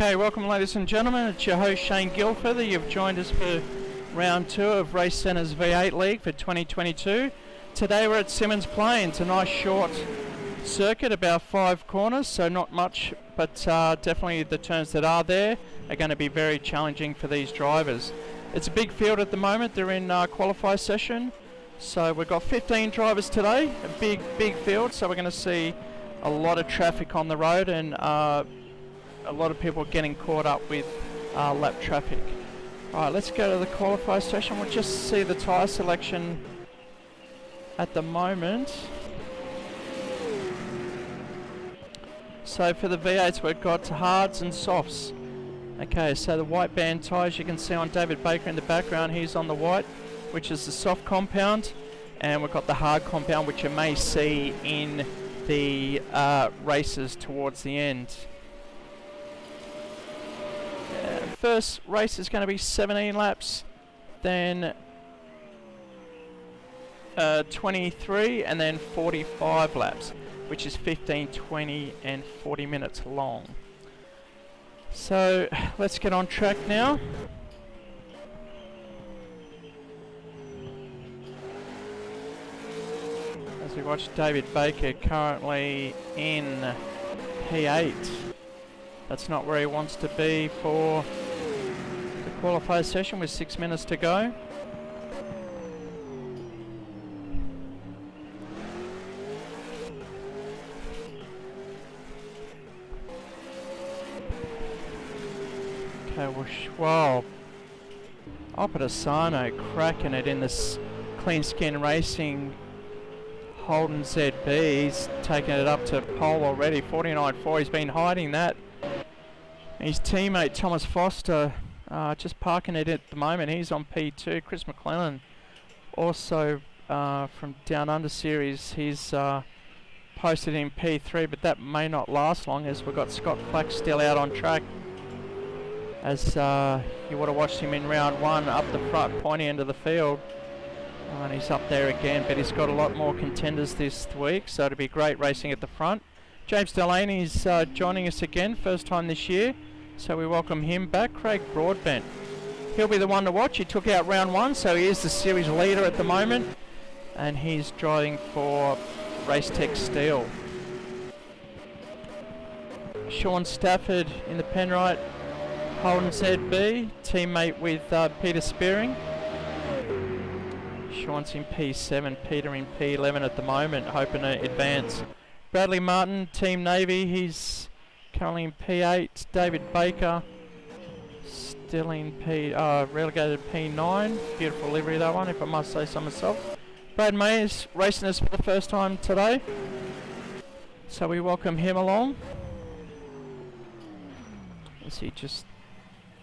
Okay, welcome ladies and gentlemen, it's your host Shane Guilford. You've joined us for round 2 of Racecentre's V8 League for 2022. Today we're at Symmons Plains, a nice short circuit, about 5 corners, so not much, but definitely the turns that are there are going to be very challenging for these drivers. It's a big field at the moment, they're in qualify session, so we've got 15 drivers today, a big field, so we're going to see a lot of traffic on the road and a lot of people getting caught up with lap traffic. Alright, let's go to the qualify session. We'll just see the tyre selection at the moment. So for the V8s we've got hards and softs. Okay, so the white band tyres you can see on David Baker in the background, he's on the white, which is the soft compound, and we've got the hard compound which you may see in the races towards the end. First race is going to be 17 laps, then 23, and then 45 laps, which is 15, 20 and 40 minutes long. So let's get on track now. As we watch David Baker currently in P8. That's not where he wants to be for the qualifier session with 6 minutes to go. Okay, well, Opposano cracking it in this Clean Skin Racing Holden ZB. He's taken it up to pole already, 49.4. He's been hiding that. His teammate Thomas Foster just parking it at the moment. He's on P2. Chris McClellan also from Down Under Series. He's posted in P3, but that may not last long as we've got Scott Flack still out on track. As you would have watched him in round 1 up the front, pointy end of the field. And he's up there again, but he's got a lot more contenders this week, so it'll be great racing at the front. James Delaney's joining us again, first time this year, so we welcome him back. Craig Broadbent, he'll be the one to watch. He took out round 1, so he is the series leader at the moment, and he's driving for Racetech Steel. Sean Stafford in the Penrite Holden ZB, teammate with Peter Spearing. Sean's in P7, Peter in P11 at the moment, hoping to advance. Bradley Martin, Team Navy, he's currently in P8. David Baker, still in relegated P9. Beautiful livery that one, if I must say so myself. Brad Mayer's racing us for the first time today, so we welcome him along. As he just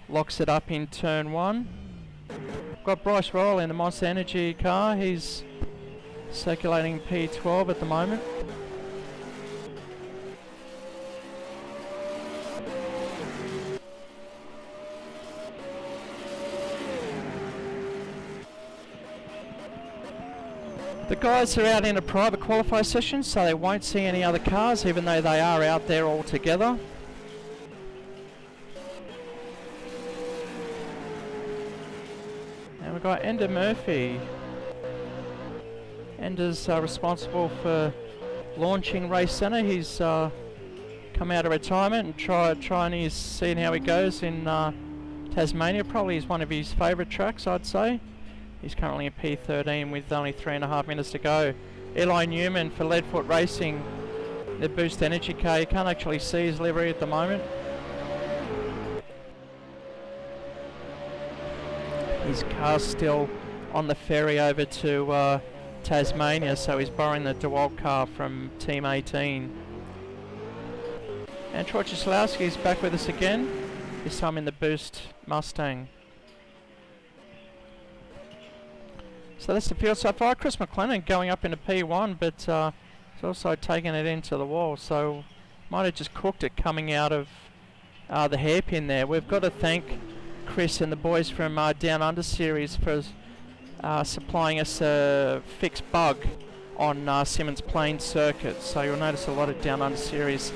locks it up in turn 1. Got Bryce Royal in the Monster Energy car. He's circulating P12 at the moment. The guys are out in a private qualify session, so they won't see any other cars, even though they are out there all together. And we've got Ender Murphy. Ender's responsible for launching Racecentre. He's come out of retirement and trying seeing how he goes in Tasmania. Probably is one of his favourite tracks, I'd say. He's currently in P13 with only 3.5 minutes to go. Eli Newman for Leadfoot Racing, the Boost Energy car. You can't actually see his livery at the moment. His car's still on the ferry over to Tasmania, so he's borrowing the DeWalt car from Team 18. And Troy Cieslowski's back with us again, this time in the Boost Mustang. So that's the field so far. Chris McClellan going up into P1, but he's also taken it into the wall, so might have just cooked it coming out of the hairpin there. We've got to thank Chris and the boys from Down Under Series for supplying us a fixed bug on Symmons Plains circuit. So you'll notice a lot of Down Under Series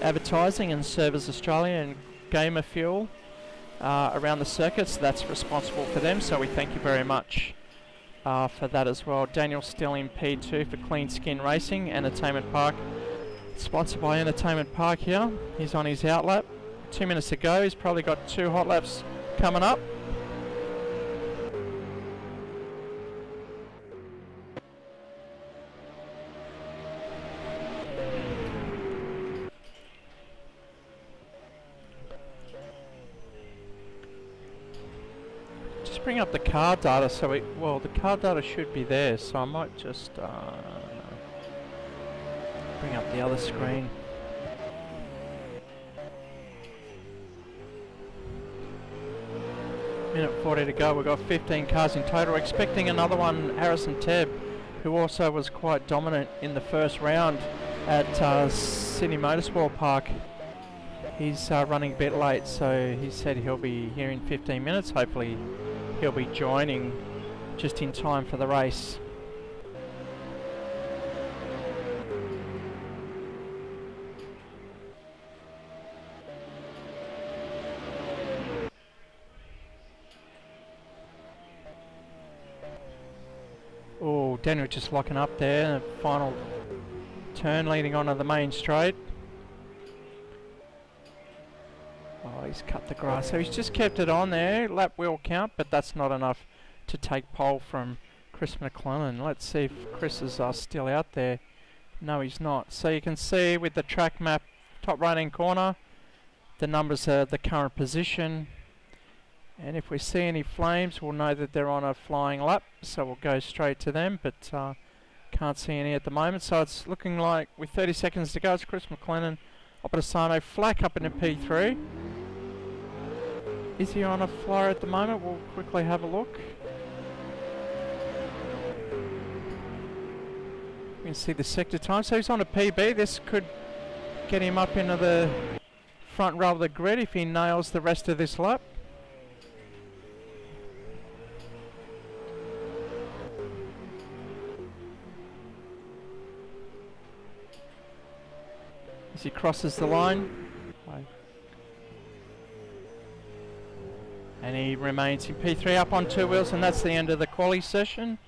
advertising and Service Australia, and gamer fuel around the circuits. That's responsible for them, so we thank you very much for that as well. Daniel's still in P2 for Clean Skin Racing, Entertainment Park. Sponsored by Entertainment Park here. He's on his out lap. 2 minutes to go. He's probably got 2 hot laps coming up. Just bring up the car data so well, the car data should be there, so I might just bring up the other screen. Minute 40 to go. We've got 15 cars in total. We're expecting another one, Harrison Tebb, who also was quite dominant in the first round at Sydney Motorsport Park. He's running a bit late, so he said he'll be here in 15 minutes. Hopefully he'll be joining just in time for the race. Oh, Daniel just locking up there. Final turn leading onto the main straight. Oh, he's cut the grass. So he's just kept it on there. Lap wheel count, but that's not enough to take pole from Chris McClellan. Let's see if Chris is still out there. No, he's not. So you can see with the track map, top right hand corner, the numbers are the current position. And if we see any flames, we'll know that they're on a flying lap, so we'll go straight to them, but can't see any at the moment. So it's looking like with 30 seconds to go, it's Chris McLennan, Opposano, Flack up into P3. Is he on a flyer at the moment? We'll quickly have a look. You can see the sector time, so he's on a PB. This could get him up into the front row of the grid if he nails the rest of this lap. As he crosses the line. And he remains in P3 up on 2 wheels, and that's the end of the quali session.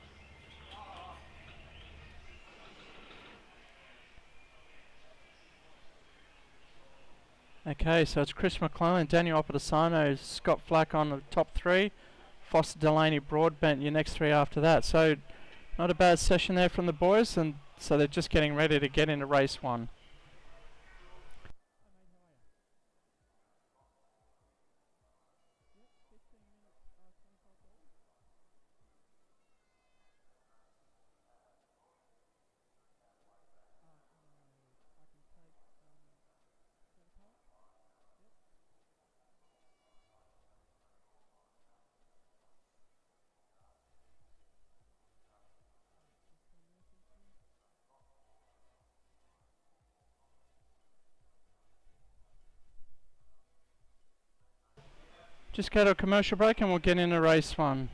Okay, so it's Chris McClellan, Daniel Opposano, Scott Flack on the top 3, Foster Delaney, Broadbent, your next 3 after that. So not a bad session there from the boys, and so they're just getting ready to get into race 1. Just go to a commercial break and we'll get into race 1.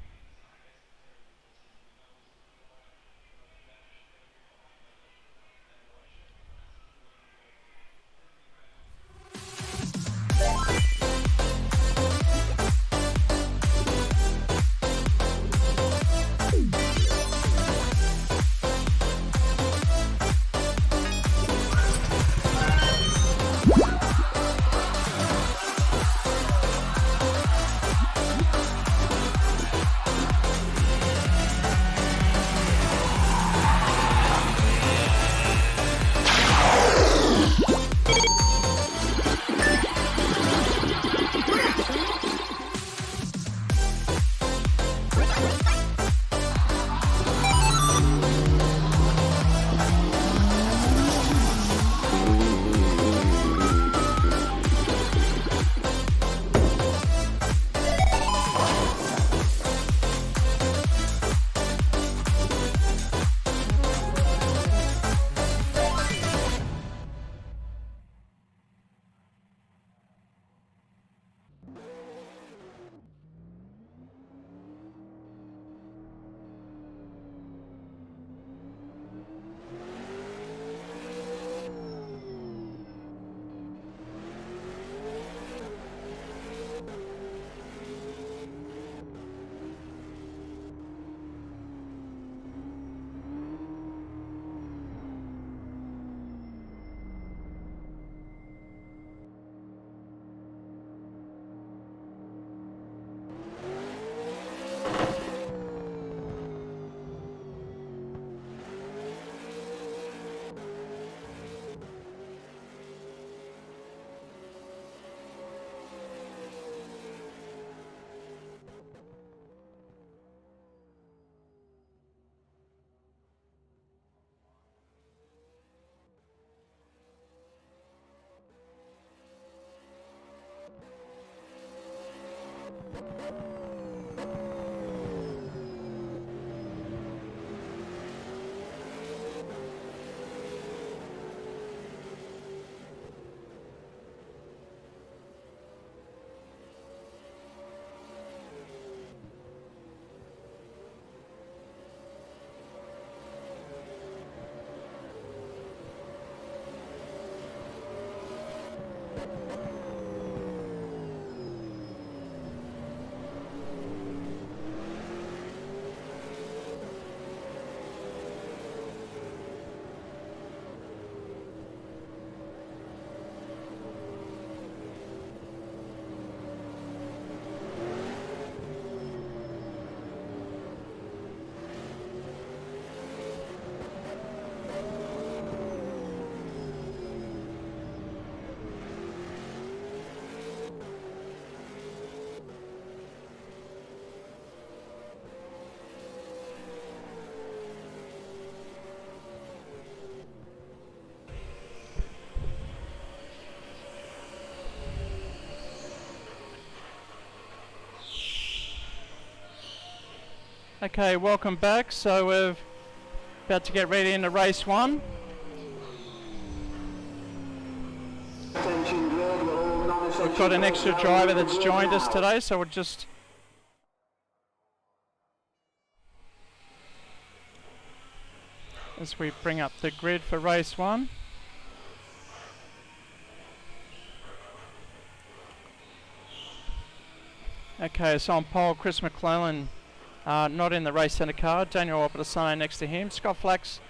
Okay, welcome back. So we're about to get ready into race 1. We've got an extra driver that's joined us today, so we'll just as we bring up the grid for race 1. Okay, so on pole, Chris McClellan, not in the Racecentre car. Daniel Opposano next to him. Scott Flax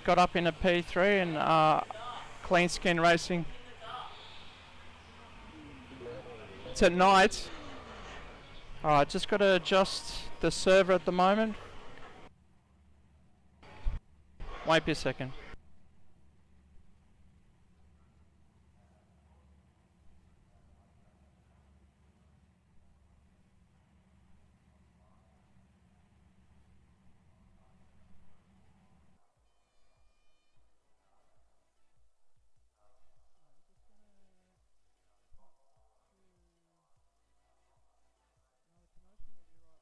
got up into P3 and Clean Skin Racing. It's at night. Alright, just got to adjust the server at the moment. Wait a second.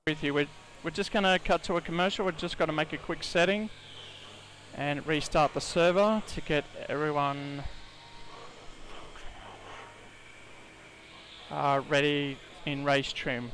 With you, we're just going to cut to a commercial. We've just got to make a quick setting and restart the server to get everyone ready in race trim.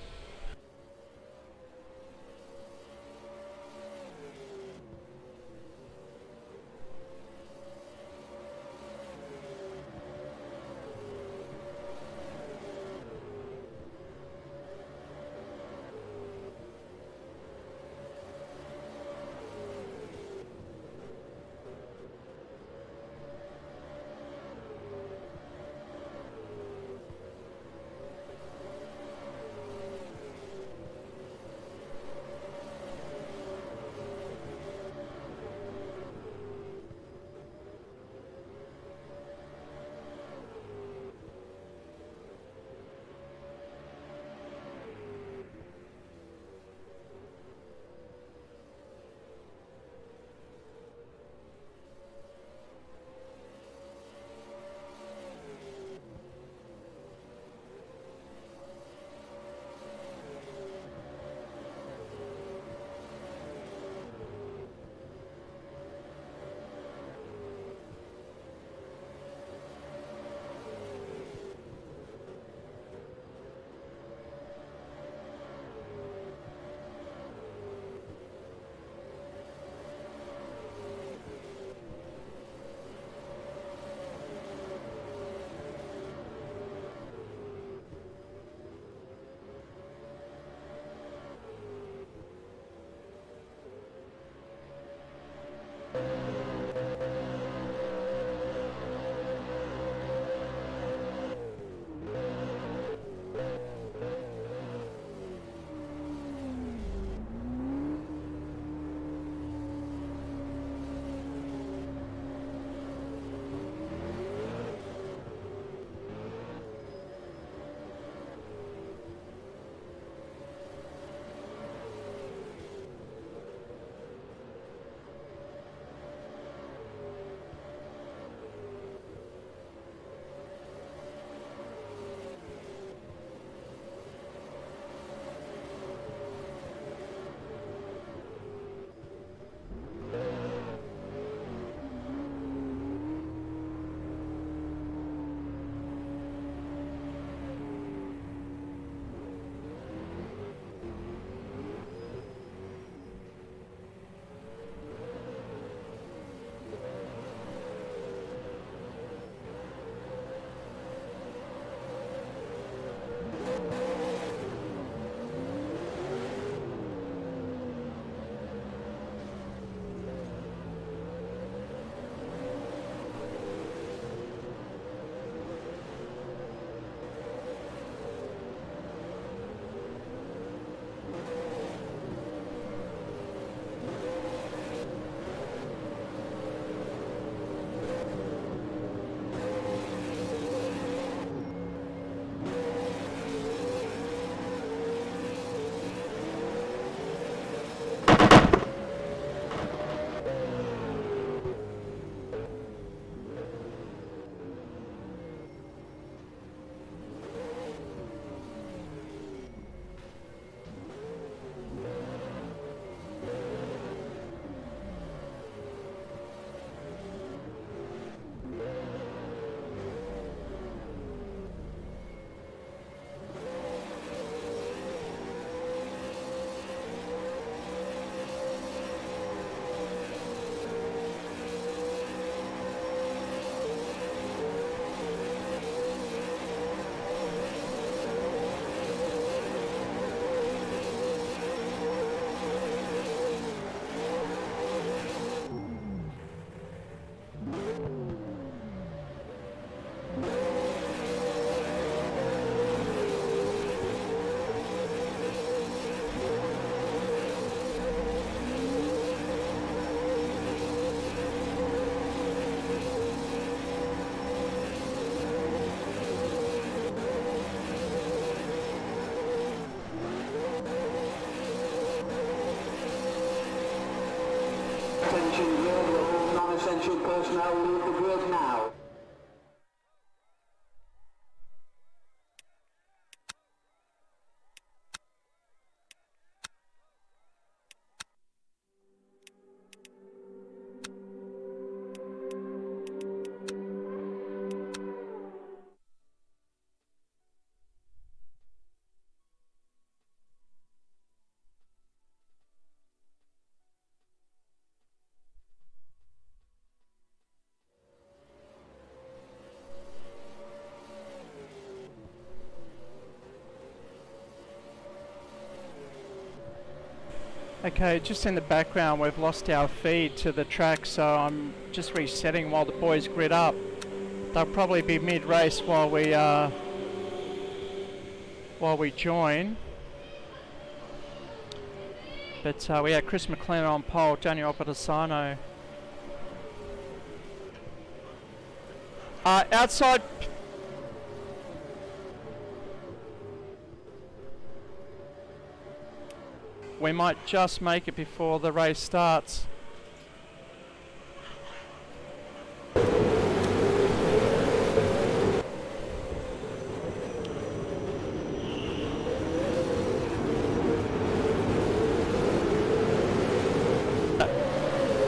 personnel leave the grid now. Okay, just in the background we've lost our feed to the track, so I'm just resetting while the boys grid up. They'll probably be mid-race while we join. But we had Chris McLennan on pole, Daniel Opatasano. Outside. We might just make it before the race starts.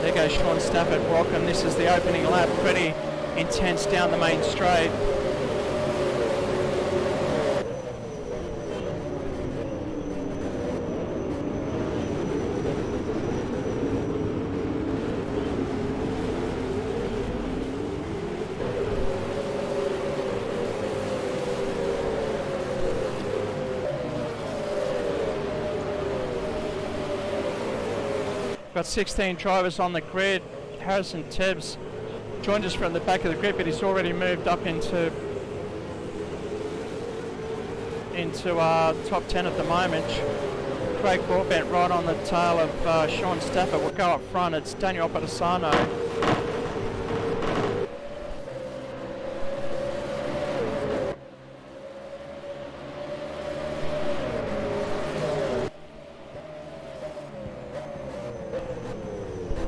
There goes Sean Stafford. Welcome. This is the opening lap. Pretty intense down the main straight. Got 16 drivers on the grid. Harrison Tebbs joined us from the back of the grid, but he's already moved up into top 10 at the moment. Craig Broadbent right on the tail of Sean Stafford. Will go up front. It's Daniel Opatasano.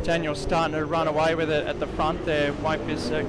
Daniel's starting to run away with it at the front there, Mike Bissek.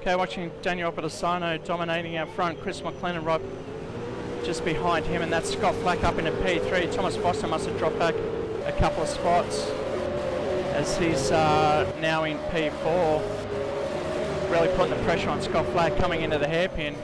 Okay, watching Daniel Opatasano dominating out front. Chris McLennan right just behind him, and that's Scott Flack up into P3. Thomas Foster must have dropped back a couple of spots as he's now in P4. Really putting the pressure on Scott Flack coming into the hairpin.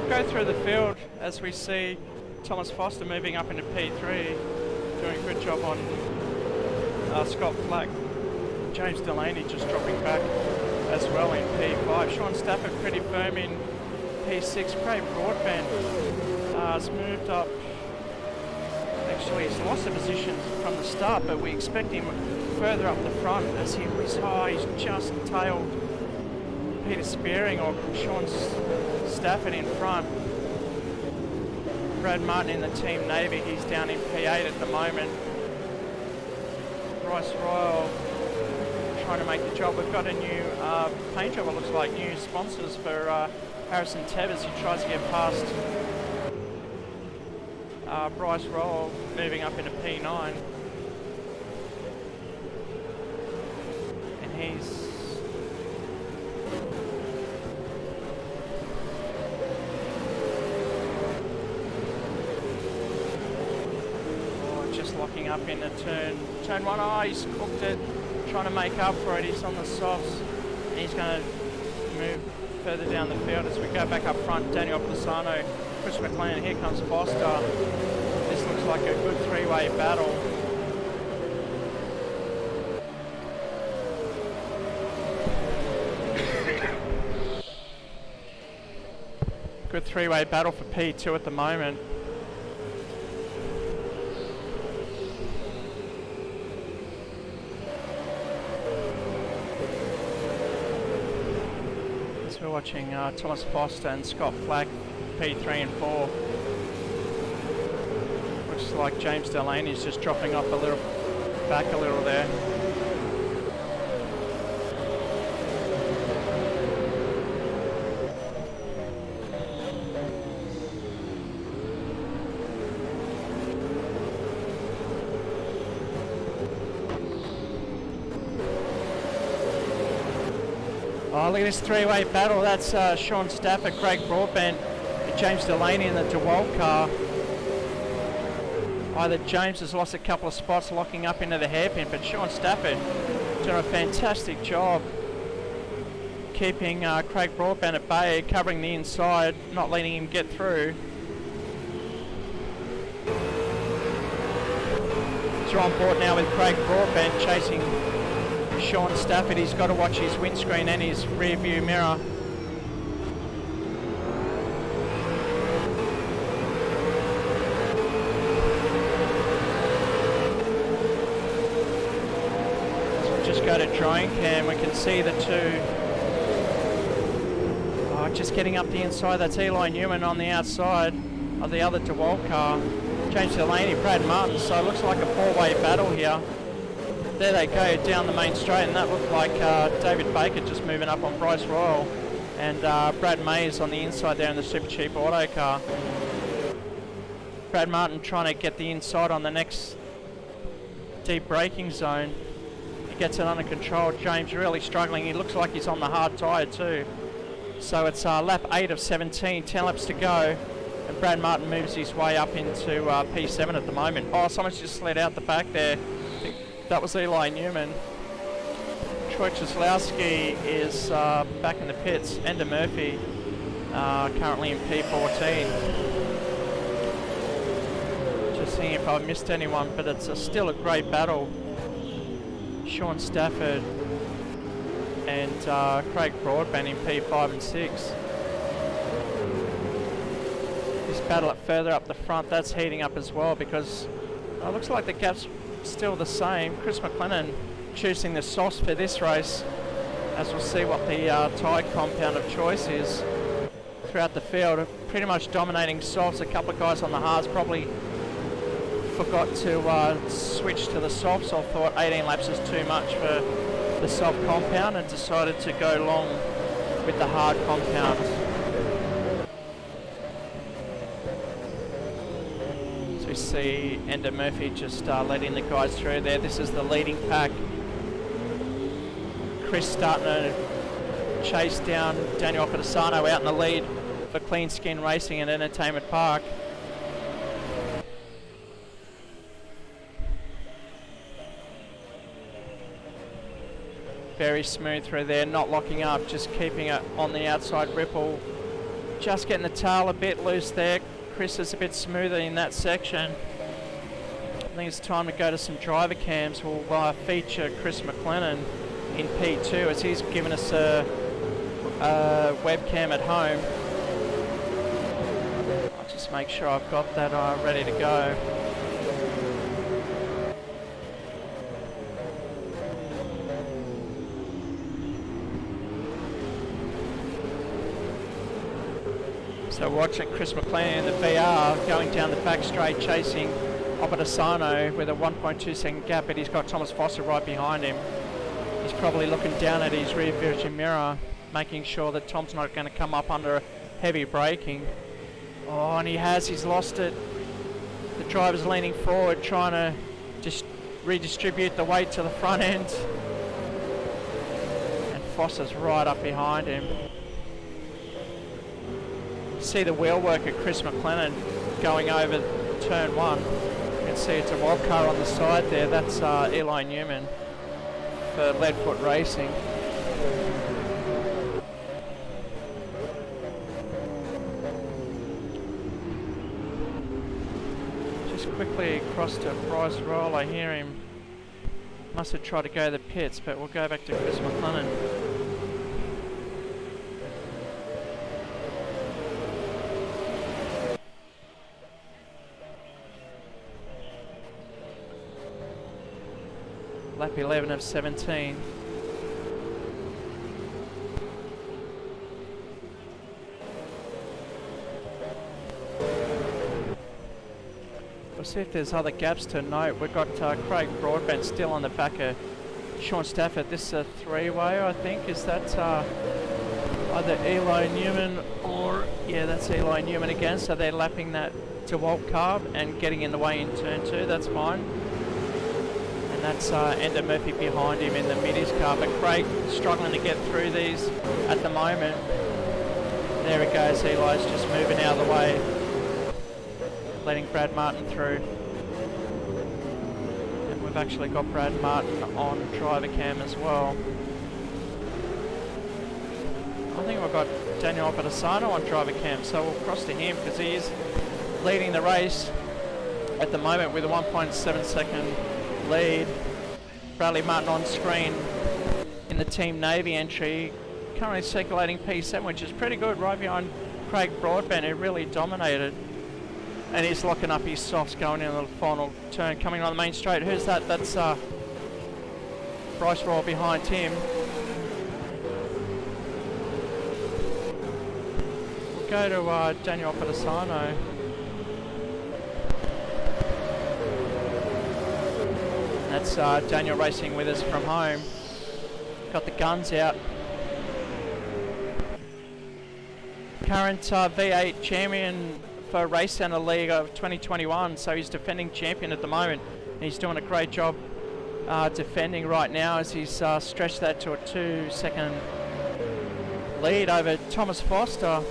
Go through the field as we see Thomas Foster moving up into P3, doing a good job on Scott Flack. James Delaney just dropping back as well in P5. Sean Stafford pretty firm in P6. Craig Broadbent has moved up. Actually, he's lost a position from the start, but we expect him further up the front as he's just tailed Peter Spearing or Sean Stafford in front. Brad Martin in the Team Navy, he's down in P8 at the moment. Bryce Royal trying to make the job. We've got a new paint job, it looks like, new sponsors for Harrison Tebbs. He tries to get past Bryce Royal moving up into P9. And he's locking up in the turn one. Oh, he's cooked it. trying to make up for it. He's on the softs, and he's going to move further down the field as we go back up front. Daniel Pisano, Chris McLean, here comes Foster. This looks like a good three-way battle. Good three-way battle for P2 at the moment. So we're watching Thomas Foster and Scott Flack, P3 and 4. Looks like James Delaney's just dropping off a little, back a little there. Oh, look at this three-way battle. That's Sean Stafford, Craig Broadbent, and James Delaney in the DeWalt car. Either James has lost a couple of spots locking up into the hairpin, but Sean Stafford doing a fantastic job keeping Craig Broadbent at bay, covering the inside, not letting him get through. So on board now with Craig Broadbent chasing Sean Stafford. He's got to watch his windscreen and his rear view mirror. So we'll just go to drawing cam. We can see the two just getting up the inside. That's Eli Newman on the outside of the other DeWalt car. James Delaney, Brad Martin. So it looks like a four-way battle here. There they go down the main straight, and that looked like David Baker just moving up on Bryce Royal, and Brad Mays on the inside there in the Super Cheap Auto car. Brad Martin trying to get the inside on the next deep braking zone. He gets it under control. James really struggling. He looks like he's on the hard tyre too. So it's lap 8 of 17, 10 laps to go, and Brad Martin moves his way up into P7 at the moment. Oh, someone's just slid out the back there. That was Eli Newman. Troy Cieslowski is back in the pits. Ender Murphy currently in P14. Just seeing if I missed anyone, but it's still a great battle. Sean Stafford and Craig Broadbent in P5 and 6. This battle up further up the front, that's heating up as well, because it looks like the gap's still the same. Chris McLennan choosing the softs for this race, as we'll see what the tyre compound of choice is throughout the field. Pretty much dominating softs. A couple of guys on the hards probably forgot to switch to the softs, or thought 18 laps is too much for the soft compound and decided to go long with the hard compound. We see Ender Murphy just letting the guys through there. This is the leading pack. Chris starting to chase down Daniel Pisano out in the lead for Clean Skin Racing and Entertainment Park. Very smooth through there, not locking up, just keeping it on the outside ripple. Just getting the tail a bit loose there. Chris is a bit smoother in that section. I think it's time to go to some driver cams. We'll feature Chris McLennan in P2 as he's given us a webcam at home. I'll just make sure I've got that ready to go. So watching Chris McLean in the VR going down the back straight, chasing Opadasano with a 1.2 second gap, but he's got Thomas Foster right behind him. He's probably looking down at his rear view mirror, making sure that Tom's not going to come up under heavy braking. Oh, and he's lost it. The driver's leaning forward, trying to just redistribute the weight to the front end. And Foster's right up behind him. See the wheel work of Chris McLennan going over turn 1. You can see it's a wild car on the side there. That's Eli Newman. for Leadfoot Racing. Just quickly across to Bryce Roll. I hear him. Must have tried to go to the pits, but we'll go back to Chris McLennan. Lap 11 of 17. We'll see if there's other gaps to note. We've got Craig Broadbent still on the back of Sean Stafford. This is a three-way, I think. Is that either Eli Newman or... yeah, that's Eli Newman again. So they're lapping that to Walt Carb and getting in the way in turn 2. That's fine. And that's Ender Murphy behind him in the middies car. But Craig struggling to get through these at the moment. There he goes. Eli's just moving out of the way, letting Brad Martin through. And we've actually got Brad Martin on driver cam as well. I think we've got Daniel Opatisano on driver cam, so we'll cross to him because he is leading the race at the moment with a 1.7 second lead. Bradley Martin on screen in the Team Navy entry, currently circulating P7, which is pretty good, right behind Craig Broadbent, who really dominated. And he's locking up his softs going into the final turn, coming on the main straight. Who's that? That's Bryce Roll behind him. We'll go to Daniel Opatisano. That's Daniel racing with us from home. Got the guns out. Current V8 champion for Racecentre League of 2021, so he's defending champion at the moment. He's doing a great job defending right now as he's stretched that to a 2-second lead over Thomas Foster,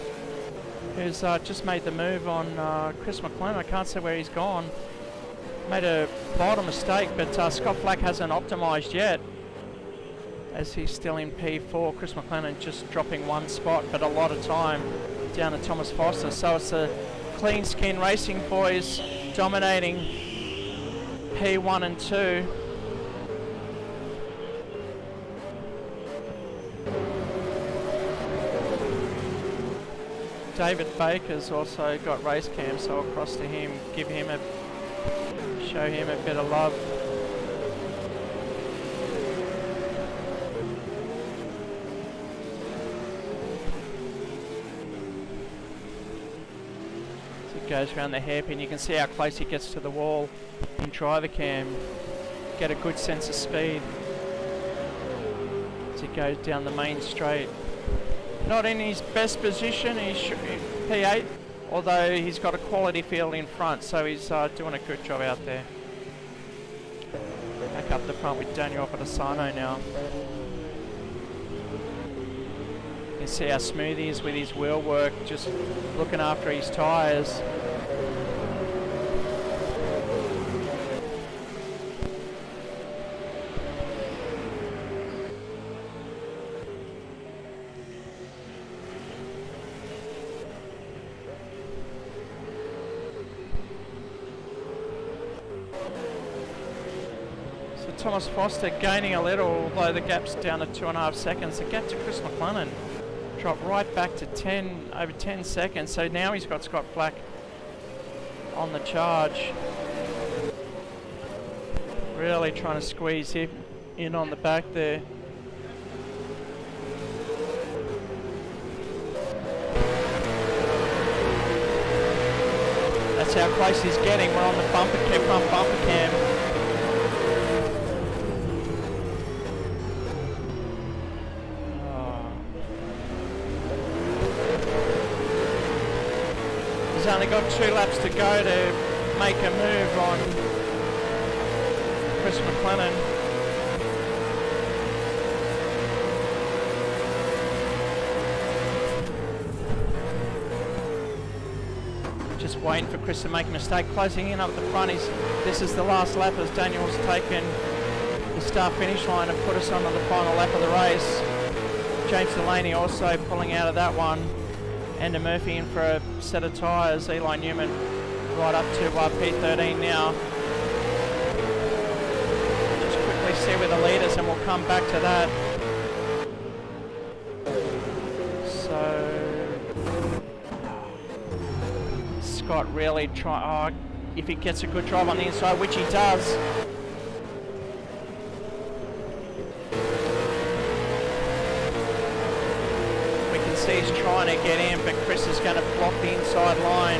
who's just made the move on Chris McLennan. I can't say where he's gone. Made a vital mistake, but Scott Flack hasn't optimised yet as he's still in P4. Chris McLennan just dropping one spot, but a lot of time down to Thomas Foster. So it's a clean skin racing boys dominating P1 and 2. David Baker's also got race cam, so I'll cross to him, show him a bit of love. Goes around the hairpin. You can see how close he gets to the wall in driver cam. Get a good sense of speed as he goes down the main straight. Not in his best position. He's P8, although he's got a quality field in front, so he's doing a good job out there. Back up the front with Daniel Opatisano now. You can see how smooth he is with his wheel work, just looking after his tyres. Thomas Foster gaining a little, although the gap's down to 2.5 seconds. The gap to Chris McLennan dropped right back to over 10 seconds. So now he's got Scott Flack on the charge. Really trying to squeeze him in on the back there. That's how close he's getting. We're on the front bumper cam. He's only got 2 laps to go to make a move on Chris McLennan. Just waiting for Chris to make a mistake. Closing in up the front. This is the last lap as Daniel's taken the the start finish line and put us onto the final lap of the race. James Delaney also pulling out of that one. Ender Murphy in for a set of tyres. Eli Newman right up to P13 now. Just quickly see with the leaders and we'll come back to that. So Scott really if he gets a good drive on the inside, which he does. See he's trying to get in, but Chris is going to block the inside line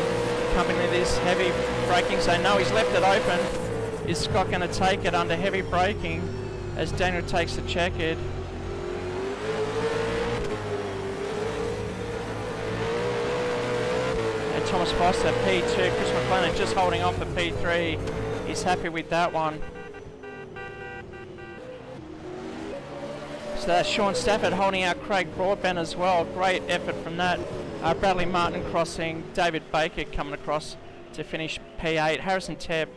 coming to this heavy braking zone. No, he's left it open. Is Scott going to take it under heavy braking as Daniel takes the checkered? And Thomas Foster, P2, Chris McLennan just holding off for P3. He's happy with that one. So that's Sean Stafford holding out Craig Broadbent as well. Great effort from that. Bradley Martin crossing. David Baker coming across to finish P8. Harrison Tebb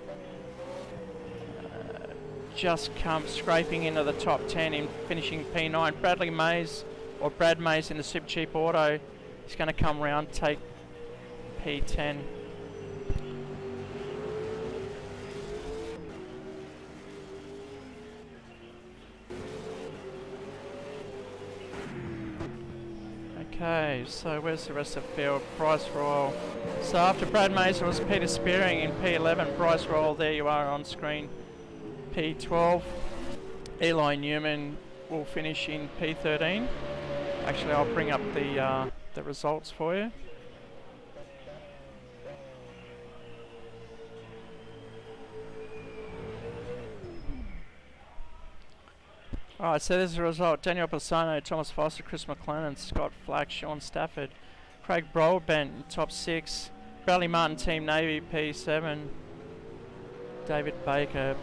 just come scraping into the top 10 in finishing P9. Bradley Mays, or Brad Mays in the Super Cheap Auto, is going to come round, take P10. Okay, so where's the rest of the field? Bryce Royal. So after Brad Mays was Peter Spearing in P11. Bryce Royal, there you are on screen, P12. Eli Newman will finish in P13. Actually, I'll bring up the results for you. Alright, so there's the result. Daniel Bassano, Thomas Foster, Chris McLennan, Scott Flack, Sean Stafford, Craig Broadbent, top 6, Bradley Martin, Team Navy, P7, David Baker,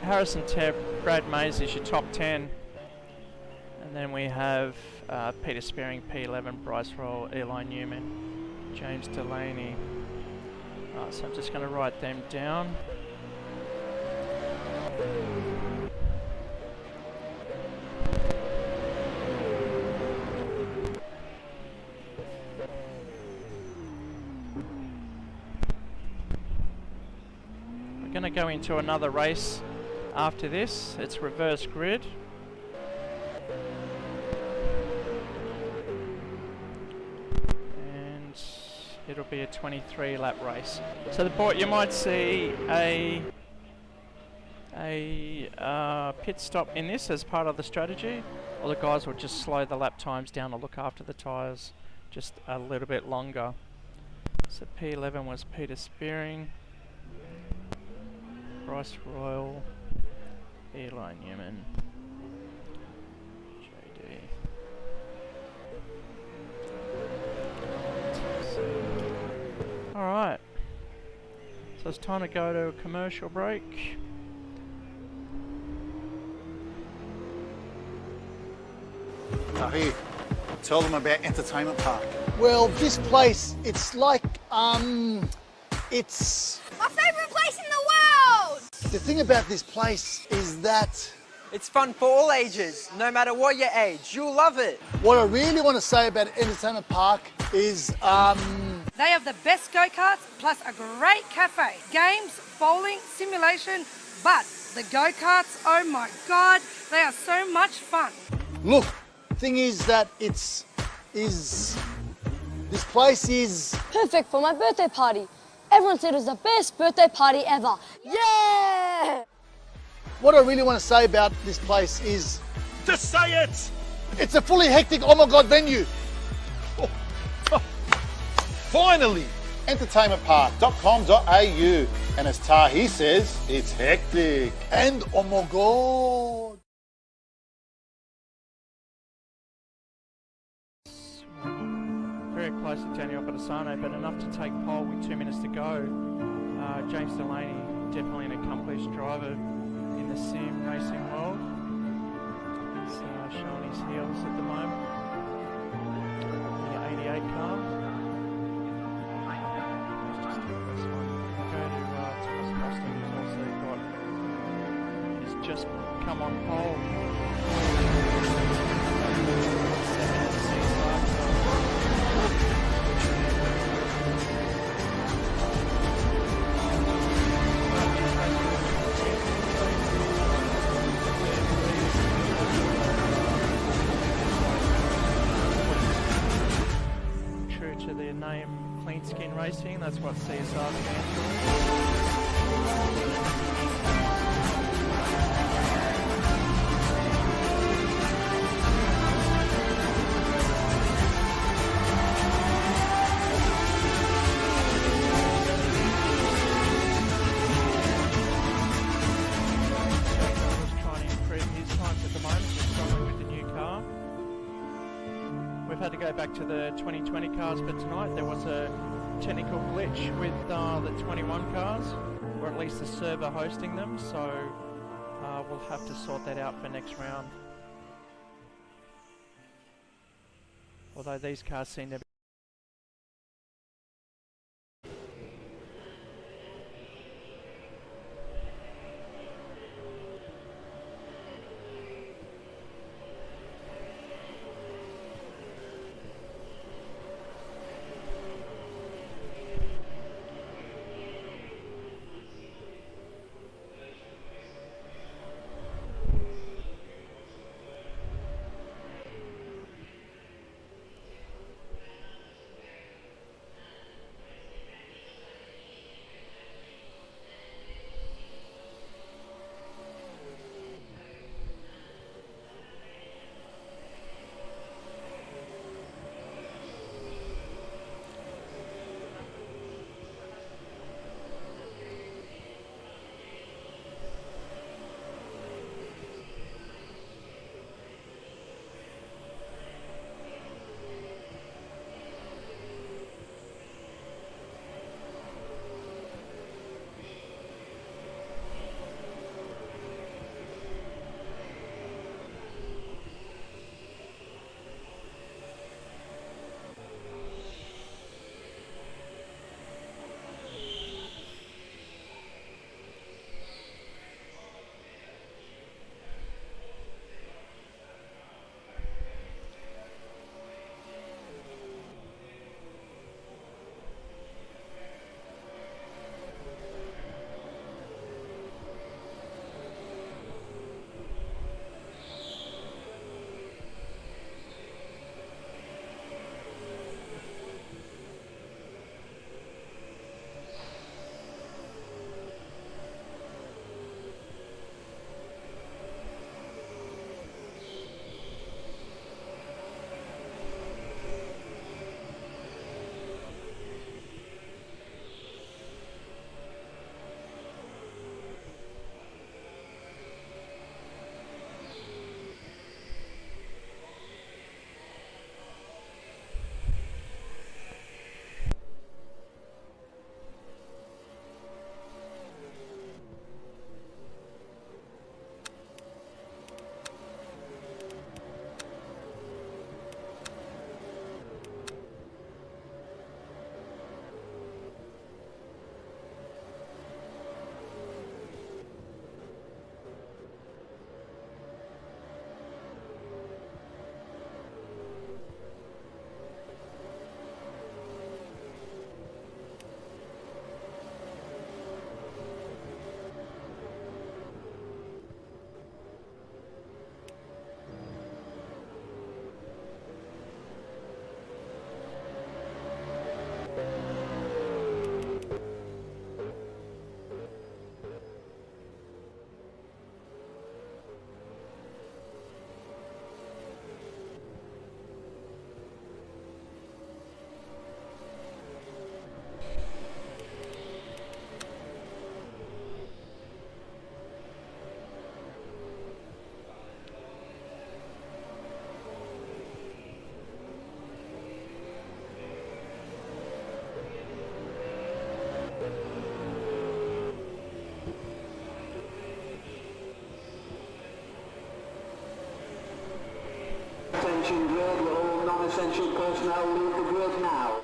Harrison Tebb, Brad Mays is your top 10, and then we have Peter Spearing, P11, Bryce Roll, Eli Newman, James Delaney. So I'm just going to write them down. Going to go into another race after this. It's reverse grid. And it'll be a 23 lap race. So the board, you might see a pit stop in this as part of the strategy, or the guys will just slow the lap times down to look after the tyres just a little bit longer. So P11 was Peter Spearing, Bryce Royal, Eli Newman, JD. Alright, so it's time to go to a commercial break. Now here, tell them about Entertainment Park. Well, this place, it's like, it's... My favourite place in the world! The thing about this place is that... It's fun for all ages, no matter what your age. You'll love it. What I really want to say about Entertainment Park is, They have the best go-karts plus a great cafe. Games, bowling, simulation, but the go-karts, oh my God, they are so much fun. look, thing is that this place is... Perfect for my birthday party. Everyone said it was the best birthday party ever. Yeah! What I really want to say about this place is... Just say it! It's a fully hectic, oh my God, venue. Finally! Entertainmentpark.com.au. And as Tahi says, it's hectic. And oh my God. Very close to Daniel Bassano, but enough to take pole with 2 minutes to go. James Delaney, definitely an accomplished driver in the sim racing world. He's showing his heels at the moment. The 88 car. Let's just do this one. Go to Thomas Costa, who's also got his just come on pole. True to their name, Clean Skin Racing, that's what CSR stands had to go back to the 2020 cars for tonight. There was a technical glitch with the 21 cars, or at least the server hosting them, so we'll have to sort that out for next round. Although these cars seem to be Attention grid, all non-essential personnel leave the grid now.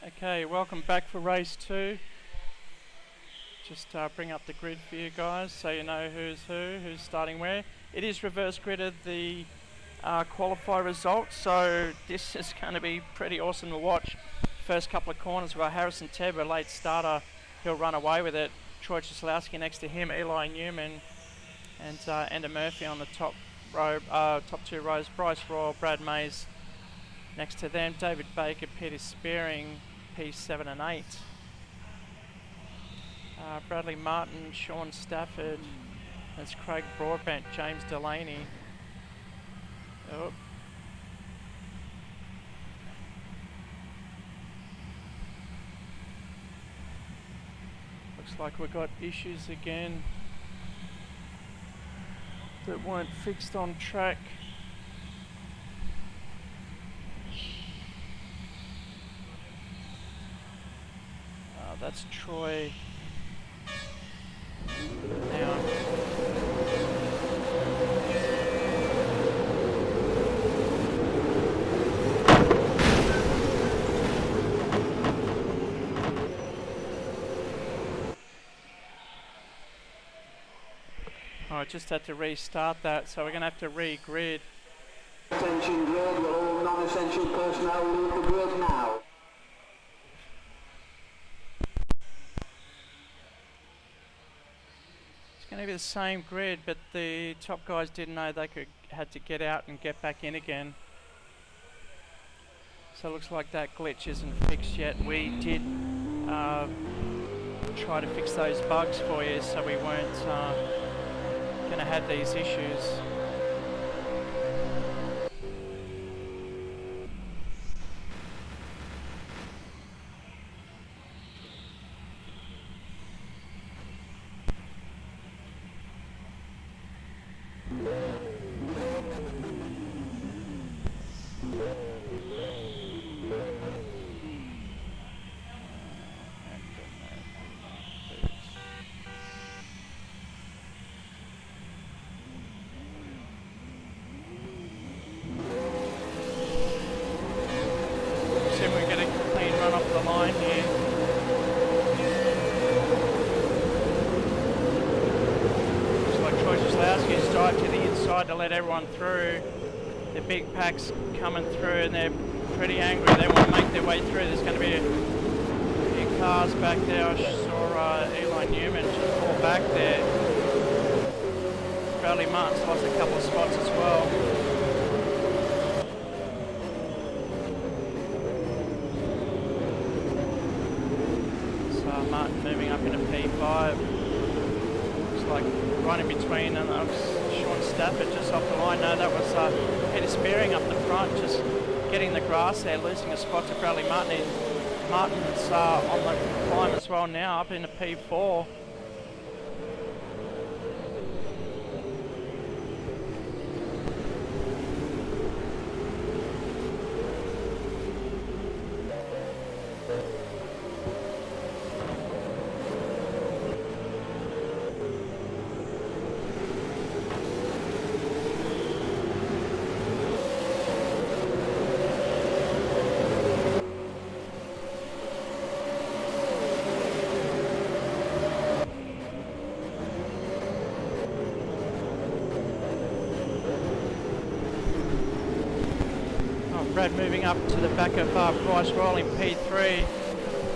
okay. Welcome back for race 2. Just bring up the grid for you guys so you know who's starting where. It is reverse gridded, the qualifier results, so this is going to be pretty awesome to watch. First couple of corners, we've got Harrison Tebb, a late starter, he'll run away with it. Troy Cieslowski next to him, Eli Newman and Enda Murphy on the top row, top two rows. Bryce Royal, Brad Mays next to them. David Baker, Peter Spearing, P7 and 8. Bradley Martin, Sean Stafford, that's Craig Broadbent, James Delaney. Oh. Looks like we've got issues again that weren't fixed on track. That's Troy. Now. I just had to restart that, so we're going to have to re-grid. Attention grid, will all non-essential personnel leave the grid now. It's going to be the same grid, but the top guys didn't know they had to get out and get back in again. So it looks like that glitch isn't fixed yet. We did try to fix those bugs for you, so we weren't going to have these issues. To let everyone through. The big packs coming through and they're pretty angry. They want to make their way through. There's going to be a few cars back there. I saw Eli Newman just fall back there. Bradley Martin's lost a couple of spots as well. So Martin moving up into P5. Looks like right in between, and Sean Stafford just off the line. No, that was Peter Spearing up the front, just getting the grass there, losing a spot to Bradley Martin. Martin's on the climb as well now, up into P4. Brad moving up to the back of Bryce Royal in P3,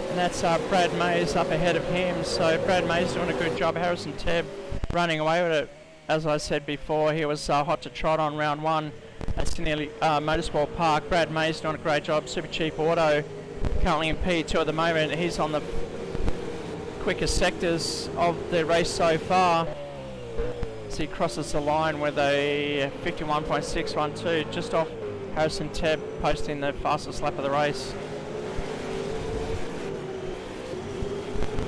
and that's Brad Mays up ahead of him. So Brad Mays doing a good job. Harrison Tebb running away with it. As I said before, he was hot to trot on round one at Sydney Motorsport Park. Brad Mays doing a great job. Super Cheap Auto currently in P2 at the moment. He's on the quickest sectors of the race so far. As he crosses the line with a 51.612, just off Harrison Tebb, posting the fastest lap of the race.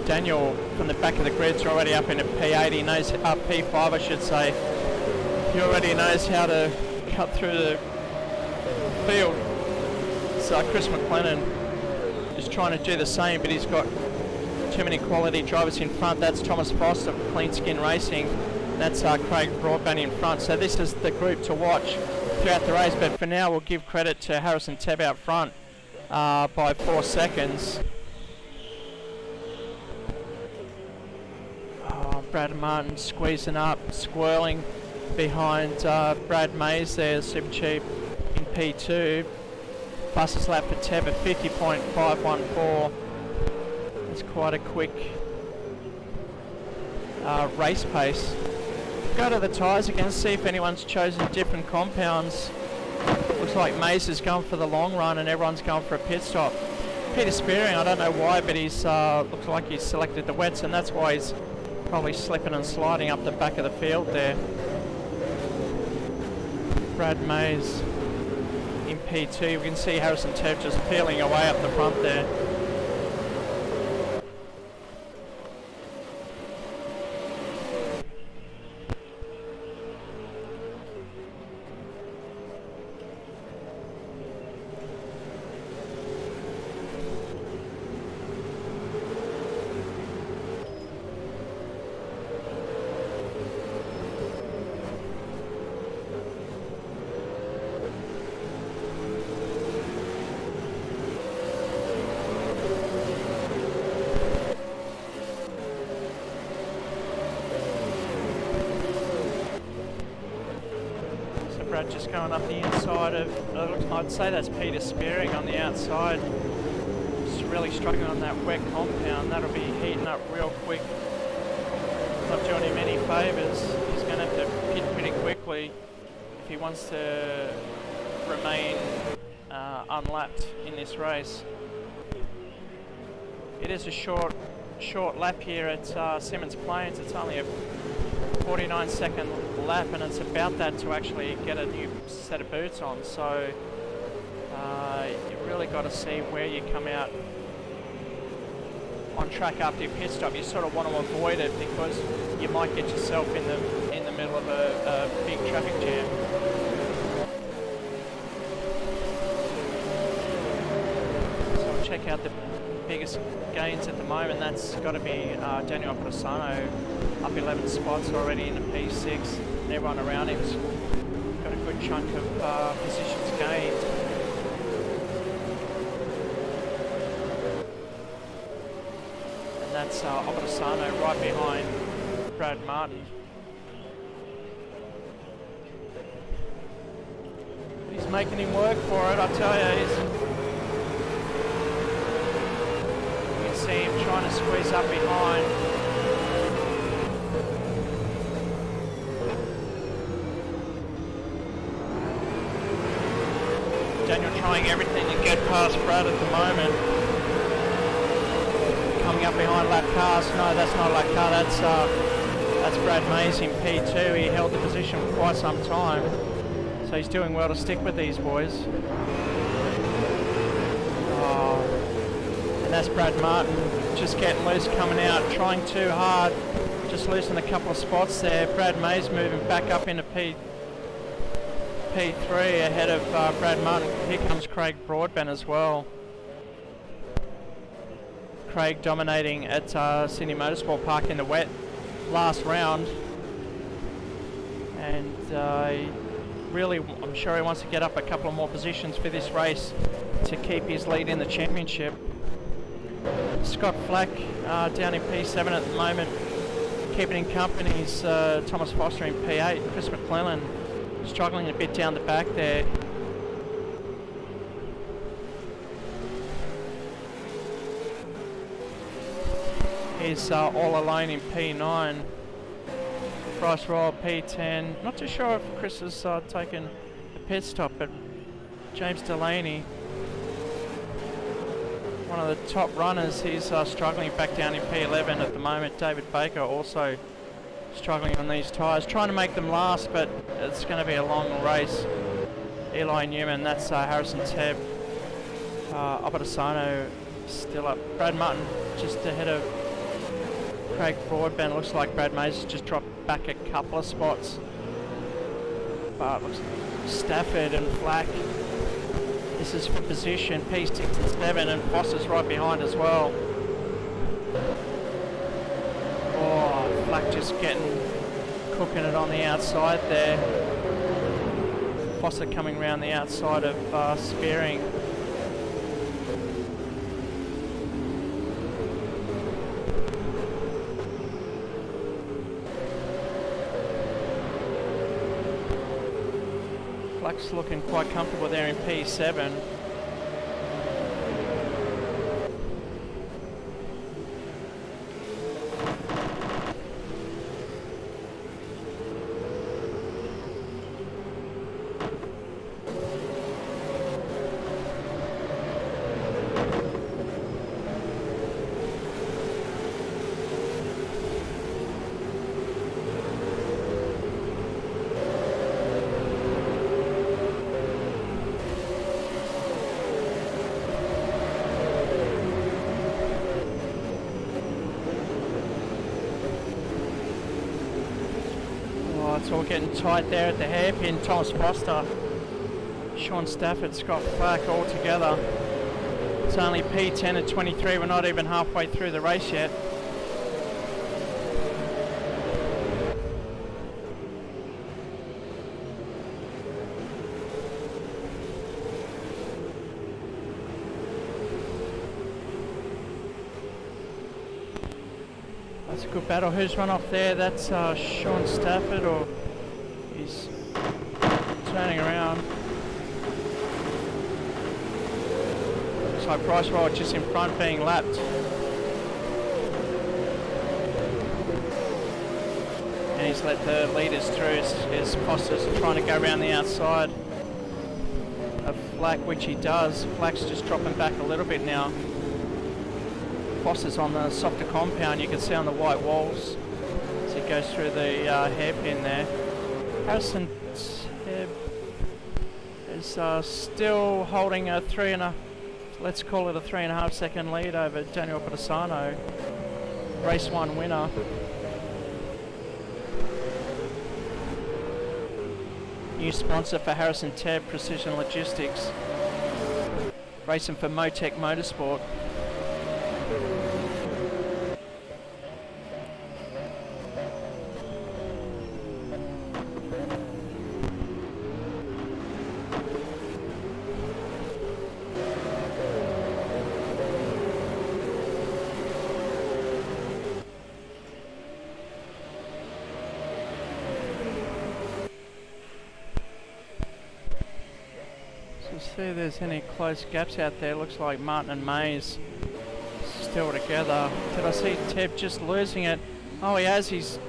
Daniel from the back of the grid's already up into P8. He knows, P5 I should say. He already knows how to cut through the field. So Chris McLennan is trying to do the same, but he's got too many quality drivers in front. That's Thomas Frost of Clean Skin Racing. That's Craig Broadbent in front. So this is the group to watch throughout the race, but for now we'll give credit to Harrison Tebb out front by 4 seconds. Brad Martin squeezing up, squirreling behind Brad Mays there, super cheap in P2. Fastest lap for Teb at 50.514. It's quite a quick race pace. Go to the tyres again, see if anyone's chosen different compounds. Looks like Mays is going for the long run and everyone's going for a pit stop. Peter Spearing, I don't know why, but he's looks like he's selected the wets, and that's why he's probably slipping and sliding up the back of the field there. Brad Mays in P2. We can see Harrison Teb just peeling away up the front there. Brad just going up the inside of, I'd say that's Peter Spearing on the outside. Just really struggling on that wet compound. That'll be heating up real quick. Not doing him any favours. He's going to have to pit pretty quickly if he wants to remain unlapped in this race. It is a short lap here at Symmons Plains. It's only a 49-second lap, and it's about that to actually get a new set of boots on. So you've really got to see where you come out on track after your pit stop. You sort of want to avoid it because you might get yourself in the middle of a big traffic jam. So we'll check out the biggest gains at the moment. That's got to be Daniel Crosano, up 11 spots already in the P6. And everyone around him's got a good chunk of positions gained. And that's Crosano right behind Brad Martin. He's making him work for it, I tell you. See him trying to squeeze up behind. Daniel trying everything to get past Brad at the moment. Coming up behind lap cars. No, that's not lap car. That's Brad Mays in P2. He held the position for quite some time, so he's doing well to stick with these boys. And that's Brad Martin just getting loose, coming out, trying too hard, just losing a couple of spots there. Brad Mays moving back up into P3 ahead of Brad Martin. Here comes Craig Broadbent as well. Craig dominating at Sydney Motorsport Park in the wet last round. And really, I'm sure he wants to get up a couple of more positions for this race to keep his lead in the championship. Scott Flack down in P7 at the moment, keeping in company's Thomas Foster in P8. Chris McClellan struggling a bit down the back there. He's all alone in P9. Bryce Royal P10. Not too sure if Chris has taken a pit stop, but James Delaney, one of the top runners, he's struggling back down in P11 at the moment. David Baker also struggling on these tyres, trying to make them last, but it's going to be a long race. Eli Newman, that's Harrison Teb. Obadasano still up. Brad Martin just ahead of Craig Broadbent. Looks like Brad Mays has just dropped back a couple of spots. But looks like Stafford and Flack. This is for position, P6 and 7, and Foster's right behind as well. Oh, Flack just cooking it on the outside there. Foster coming around the outside of Spearing. Flax looking quite comfortable there in P7. It's all getting tight there at the hairpin. Thomas Foster, Sean Stafford, Scott Flack all together. It's only P10 at 23. We're not even halfway through the race yet. That's a good battle. Who's run off there? That's Sean Stafford, or he's turning around. Looks like Bryce Roll just in front being lapped. And he's let the leaders through as Foster's trying to go around the outside of Flack, which he does. Flack's just dropping back a little bit now. Foster's on the softer compound, you can see on the white walls as he goes through the hairpin there. Harrison Tebb is still holding a let's call it a 3.5 second lead over Daniel Pedisano, race 1 winner. New sponsor for Harrison Tebb, Precision Logistics, racing for Motec Motorsport. See if there's any close gaps out there. Looks like Martin and Mays still together. Did I see Tebb just losing it? Oh, he has. He's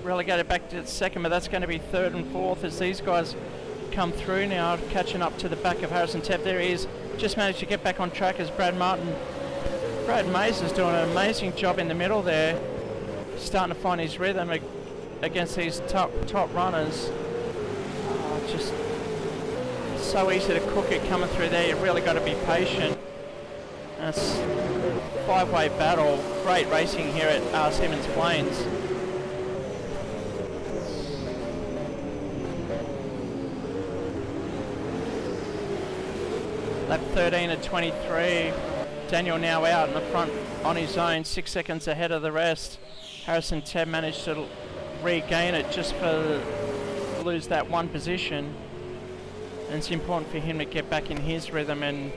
relegated back to second, but that's going to be third and fourth as these guys come through now, catching up to the back of Harrison Tebb. There he is. Just managed to get back on track as Brad Mays is doing an amazing job in the middle there, starting to find his rhythm against these top runners. Just so easy to cook it coming through there. You've really got to be patient. And it's a 5-way battle. Great racing here at Symmons Plains. Lap 13 at 23. Daniel now out in the front on his own, 6 seconds ahead of the rest. Harrison Tebb managed to regain it just for lose that one position. And it's important for him to get back in his rhythm and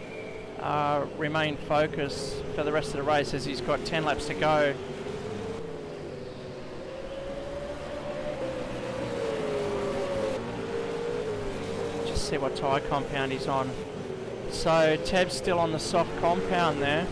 remain focused for the rest of the race as he's got 10 laps to go. Just see what tyre compound he's on. So Tebb's still on the soft compound there.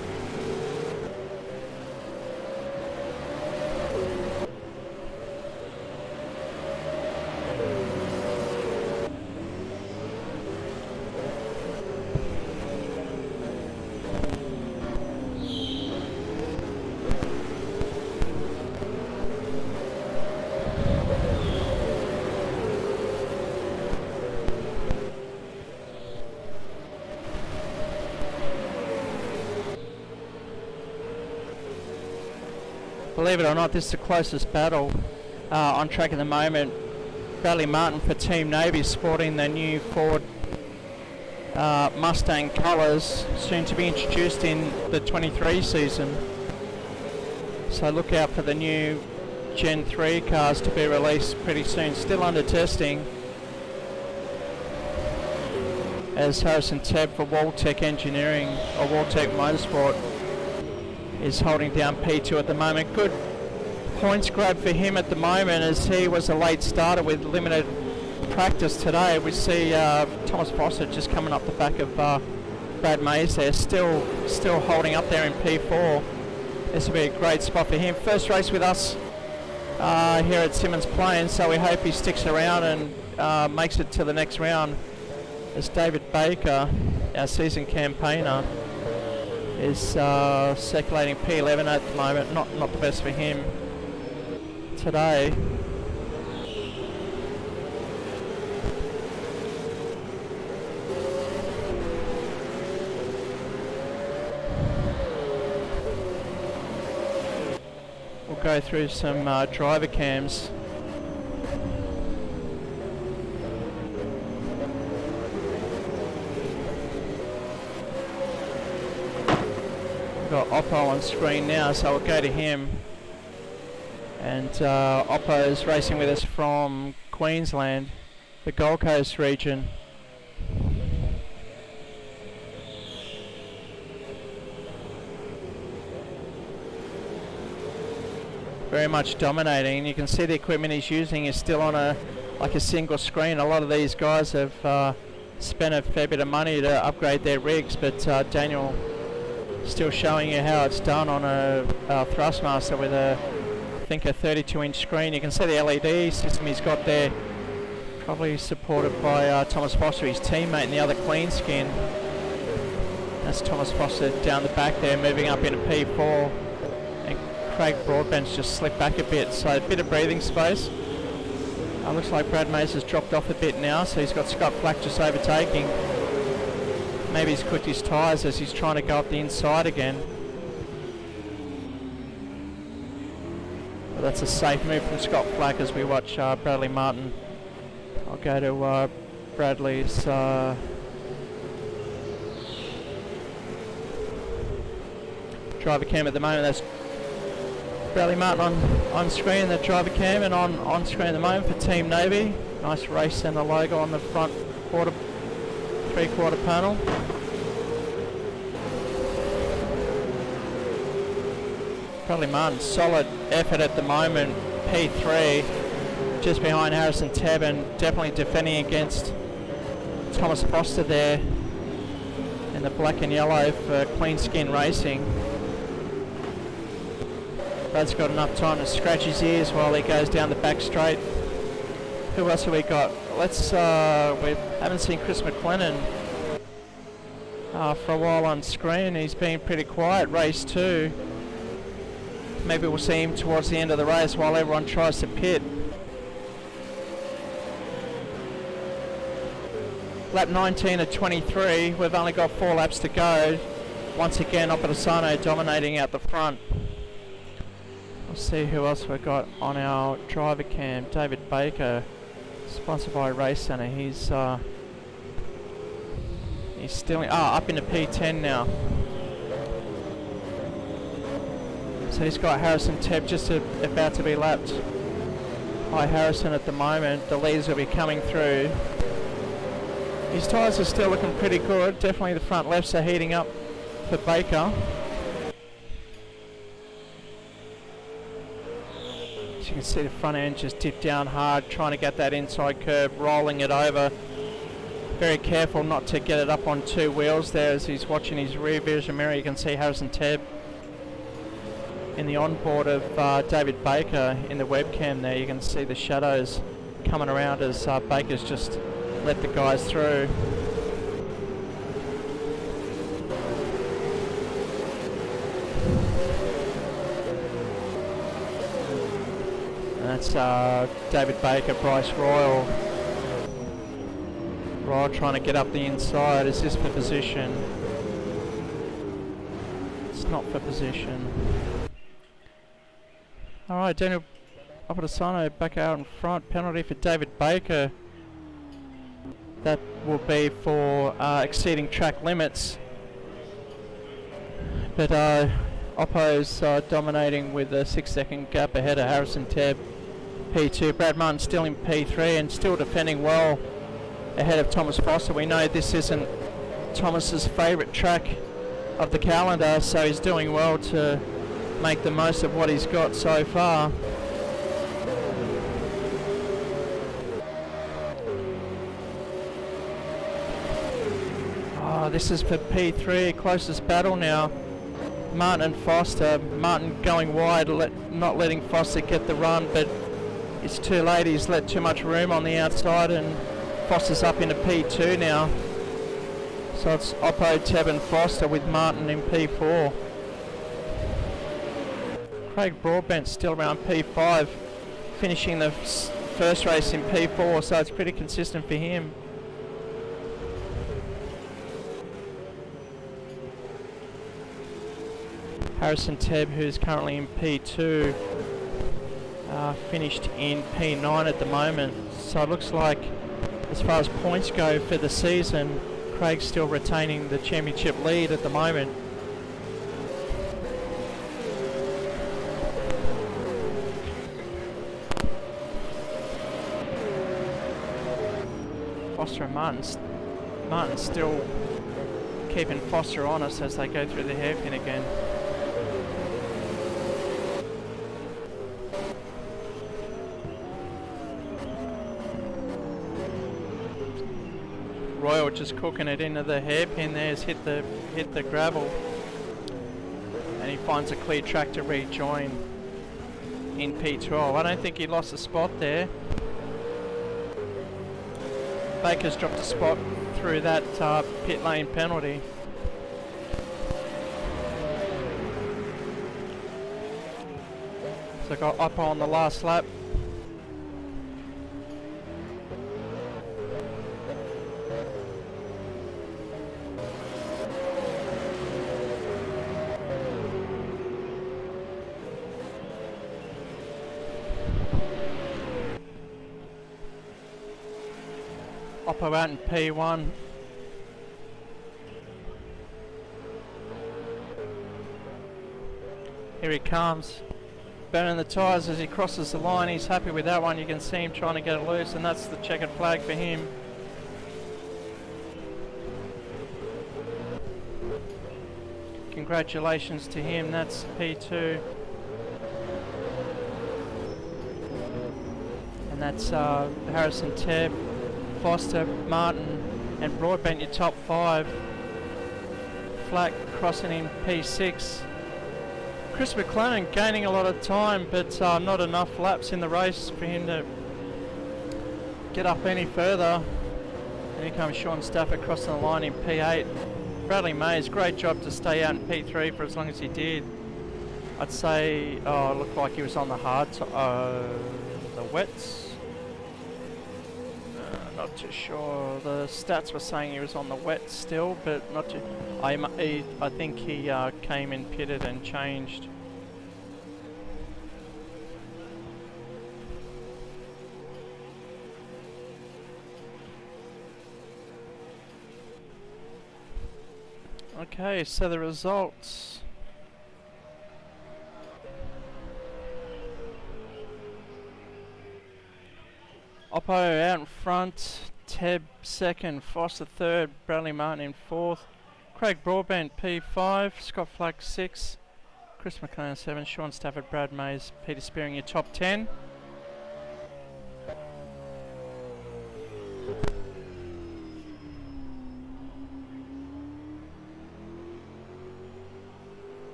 Believe it or not, this is the closest battle on track at the moment. Bradley Martin for Team Navy, sporting the new Ford Mustang colours, soon to be introduced in the 23 season. So look out for the new Gen 3 cars to be released pretty soon, still under testing. As Harrison Tebb for Waltec Engineering, or Waltec Motorsport, is holding down P2 at the moment. Good points grab for him at the moment, as he was a late starter with limited practice today. We see Thomas Foster just coming up the back of Brad Mays there, still holding up there in P4. This will be a great spot for him. First race with us here at Symmons Plains, so we hope he sticks around and makes it to the next round, as David Baker, our seasoned campaigner, is circulating P11 at the moment. Not the best for him today. We'll go through some driver cams. We've got Oppo on screen now, so we'll go to him. And Oppo's racing with us from Queensland, the Gold Coast region. Very much dominating. You can see the equipment he's using is still on a single screen. A lot of these guys have spent a fair bit of money to upgrade their rigs, but Daniel still showing you how it's done on a Thrustmaster with I think a 32-inch screen. You can see the LED system he's got there, probably supported by Thomas Foster, his teammate in the other clean skin. That's Thomas Foster down the back there, moving up into P4. Craig Broadbent's just slipped back a bit, so a bit of breathing space. Looks like Brad Mays has dropped off a bit now, so he's got Scott Flack just overtaking. Maybe he's clipped his tyres as he's trying to go up the inside again. But that's a safe move from Scott Flack as we watch Bradley Martin. I'll go to Bradley's driver cam at the moment. That's Bradley Martin on screen, the driver cam, and on screen at the moment for Team Navy. Nice Racecentre logo on the front three-quarter panel. Bradley Martin, solid effort at the moment. P3, just behind Harrison Tebb, and definitely defending against Thomas Foster there in the black and yellow for Clean Skin Racing. Brad's got enough time to scratch his ears while he goes down the back straight. Who else have we got? We haven't seen Chris McLennan for a while on screen. He's been pretty quiet. Race 2. Maybe we'll see him towards the end of the race while everyone tries to pit. Lap 19 of 23. We've only got 4 laps to go. Once again, Opposano dominating out the front. We'll see who else we've got on our driver cam. David Baker, sponsored by Racecentre. He's still up into P10 now. So he's got Harrison Tebb just about to be lapped by Harrison at the moment. The leaders will be coming through. His tyres are still looking pretty good. Definitely the front lefts are heating up for Baker. You can see the front end just dip down hard, trying to get that inside curb, rolling it over. Very careful not to get it up on 2 wheels there as he's watching his rear vision mirror. You can see Harrison Tebb in the onboard of David Baker in the webcam there. You can see the shadows coming around as Baker's just let the guys through. That's David Baker, Bryce Royal. Royal trying to get up the inside. Is this for position? It's not for position. Alright, Daniel Opposano back out in front. Penalty for David Baker. That will be for exceeding track limits. But Oppo's dominating with a 6-second gap ahead of Harrison Tebb. P2, Brad Martin still in P3 and still defending well ahead of Thomas Foster. We know this isn't Thomas's favourite track of the calendar, so he's doing well to make the most of what he's got so far. Oh, this is for P3, closest battle now. Martin and Foster. Martin going wide, not letting Foster get the run, but it's too late. He's let too much room on the outside, and Foster's up into P2 now. So it's Oppo, Teb and Foster with Martin in P4. Craig Broadbent's still around P5, finishing the first race in P4, so it's pretty consistent for him. Harrison Teb, who's currently in P2, finished in P9 at the moment. So it looks like, as far as points go for the season, Craig's still retaining the championship lead at the moment. Foster and Martin's still keeping Foster honest as they go through the hairpin again. Royal just cooking it into the hairpin there, has hit the gravel, and he finds a clear track to rejoin in P12. I don't think he lost a spot there. Baker's dropped a spot through that pit lane penalty. So got Oppo on the last lap. Oppo out in P1. Here he comes, burning the tyres as he crosses the line. He's happy with that one. You can see him trying to get it loose, and that's the checkered flag for him. Congratulations to him, that's P2. And that's Harrison Teb, Foster, Martin and Broadbent, your top 5. Flack crossing in P6. Chris McLennan gaining a lot of time, but not enough laps in the race for him to get up any further. And here comes Sean Stafford crossing the line in P8. Bradley Mays, great job to stay out in P3 for as long as he did. I'd say, it looked like he was on the hard, the wets. Not too sure. The stats were saying he was on the wet still, but not too. I think he came and pitted and changed. Okay, so the results. Oppo out in front, Teb second, Foster third, Bradley Martin in fourth, Craig Broadbent P5, Scott Flack 6, Chris McLean 7, Sean Stafford, Brad Mays, Peter Spearing your top 10.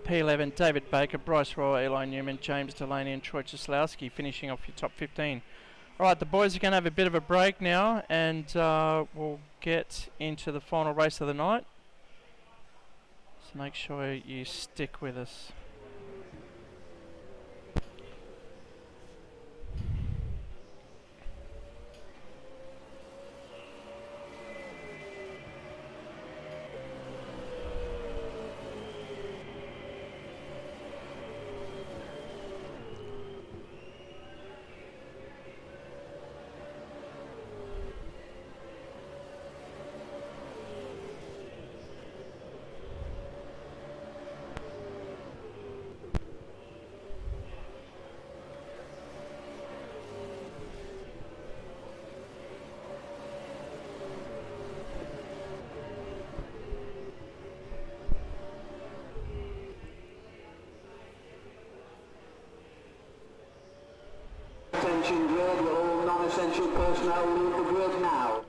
P11, David Baker, Bryce Roy, Eli Newman, James Delaney and Troy Cieslowski finishing off your top 15. Alright, the boys are going to have a bit of a break now, and we'll get into the final race of the night. So make sure you stick with us. Attention grid, will all non-essential personnel leave the grid now.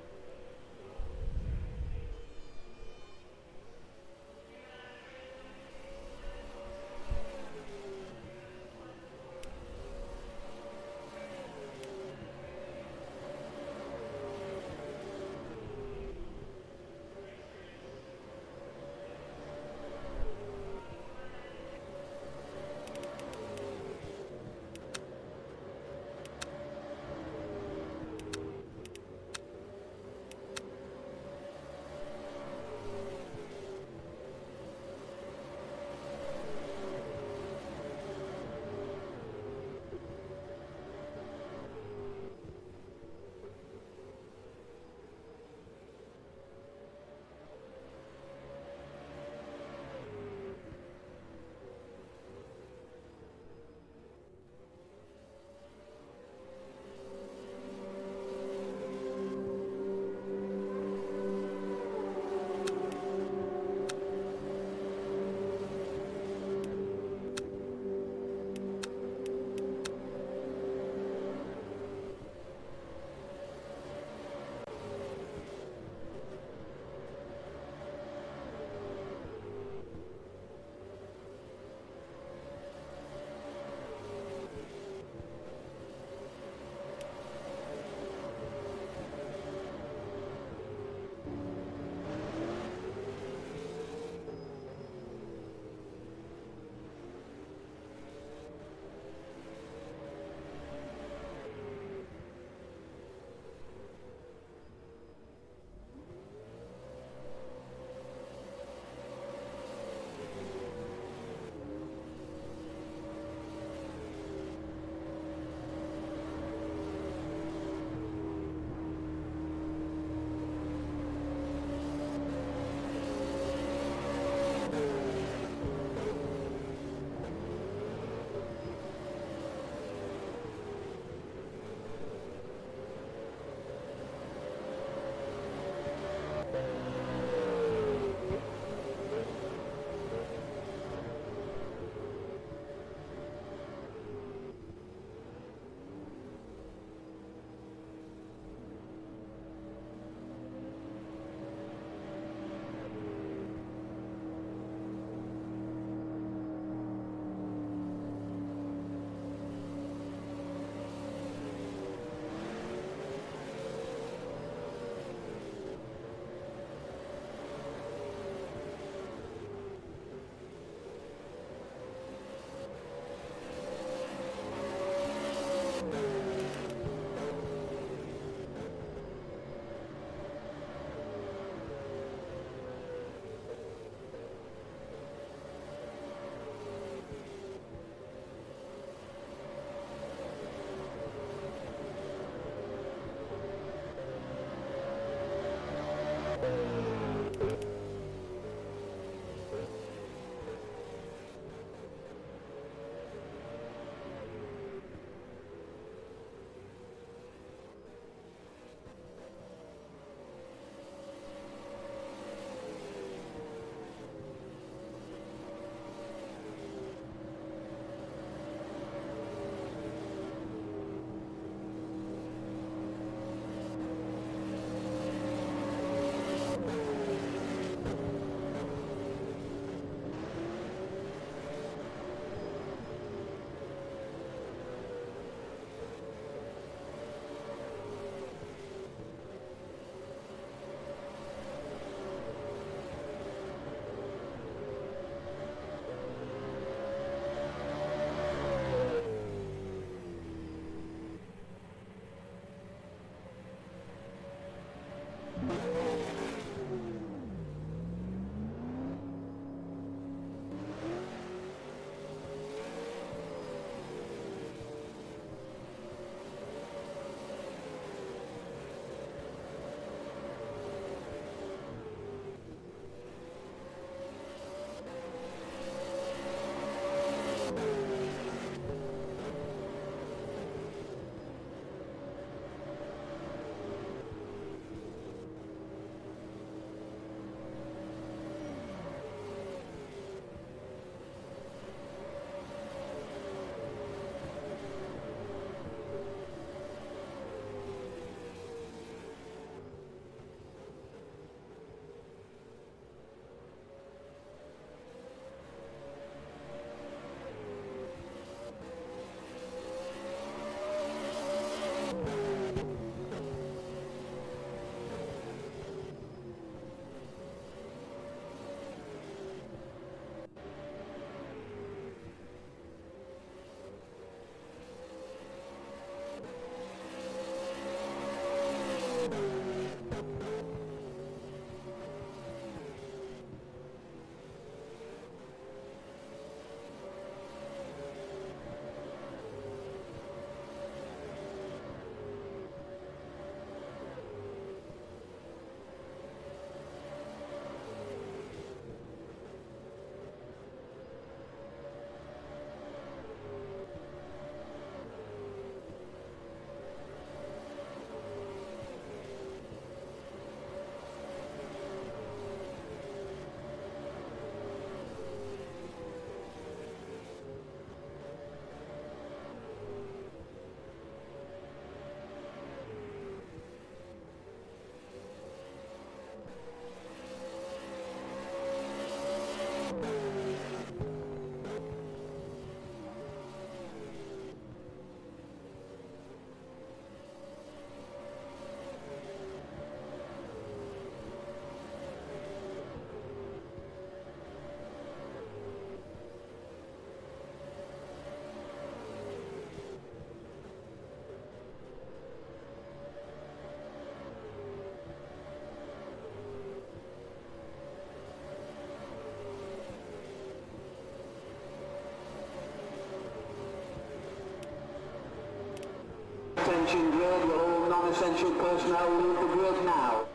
Attention grid, will all non-essential personnel leave the grid now?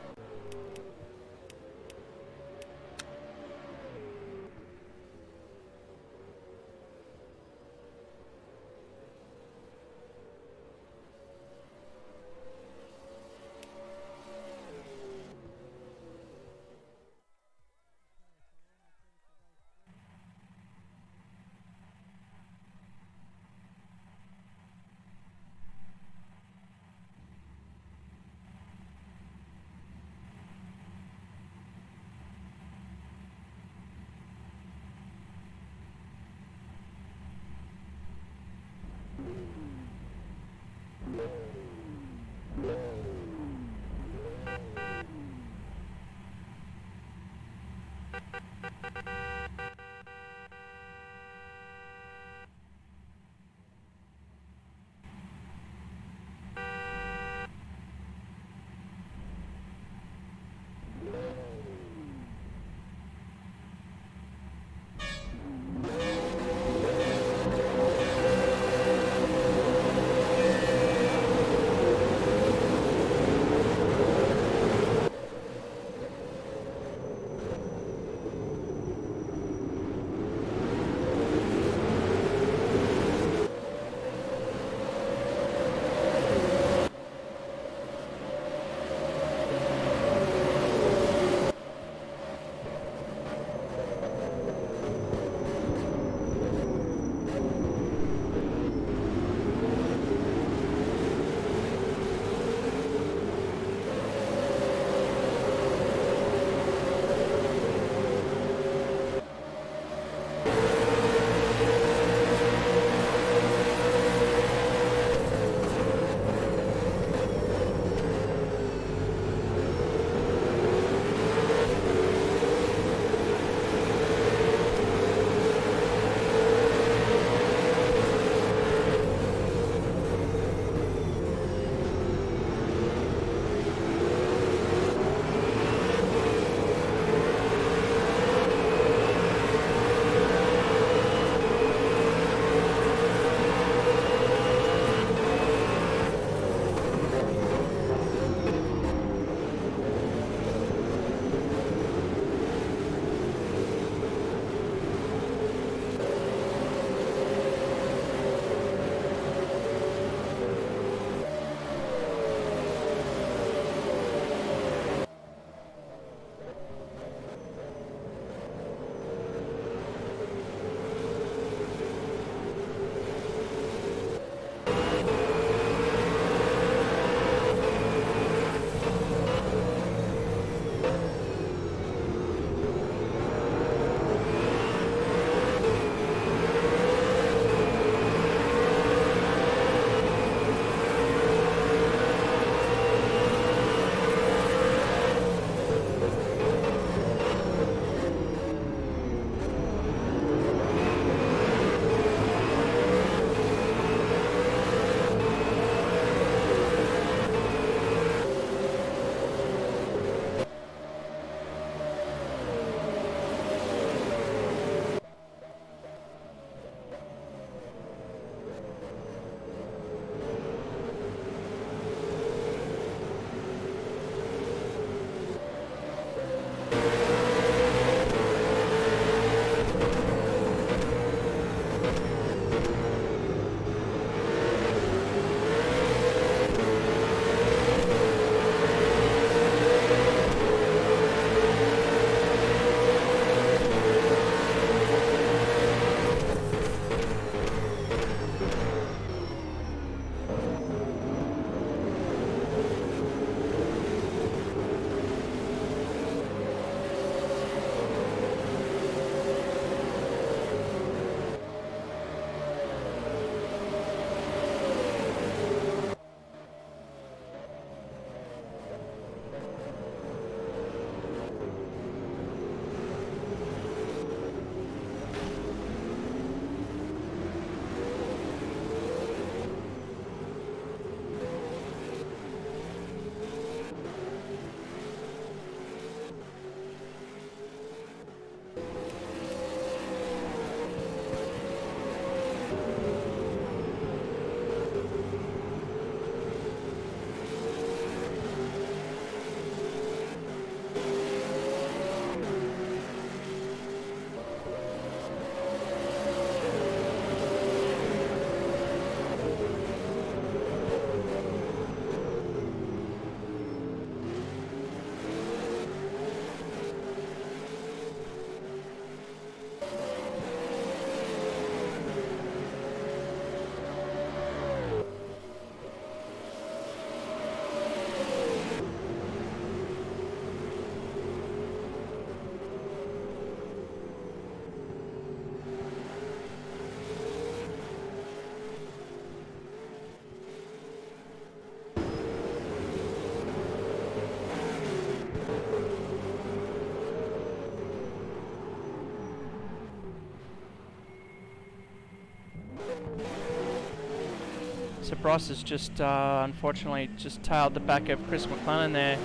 So Bryce has just unfortunately just tailed the back of Chris McLennan there.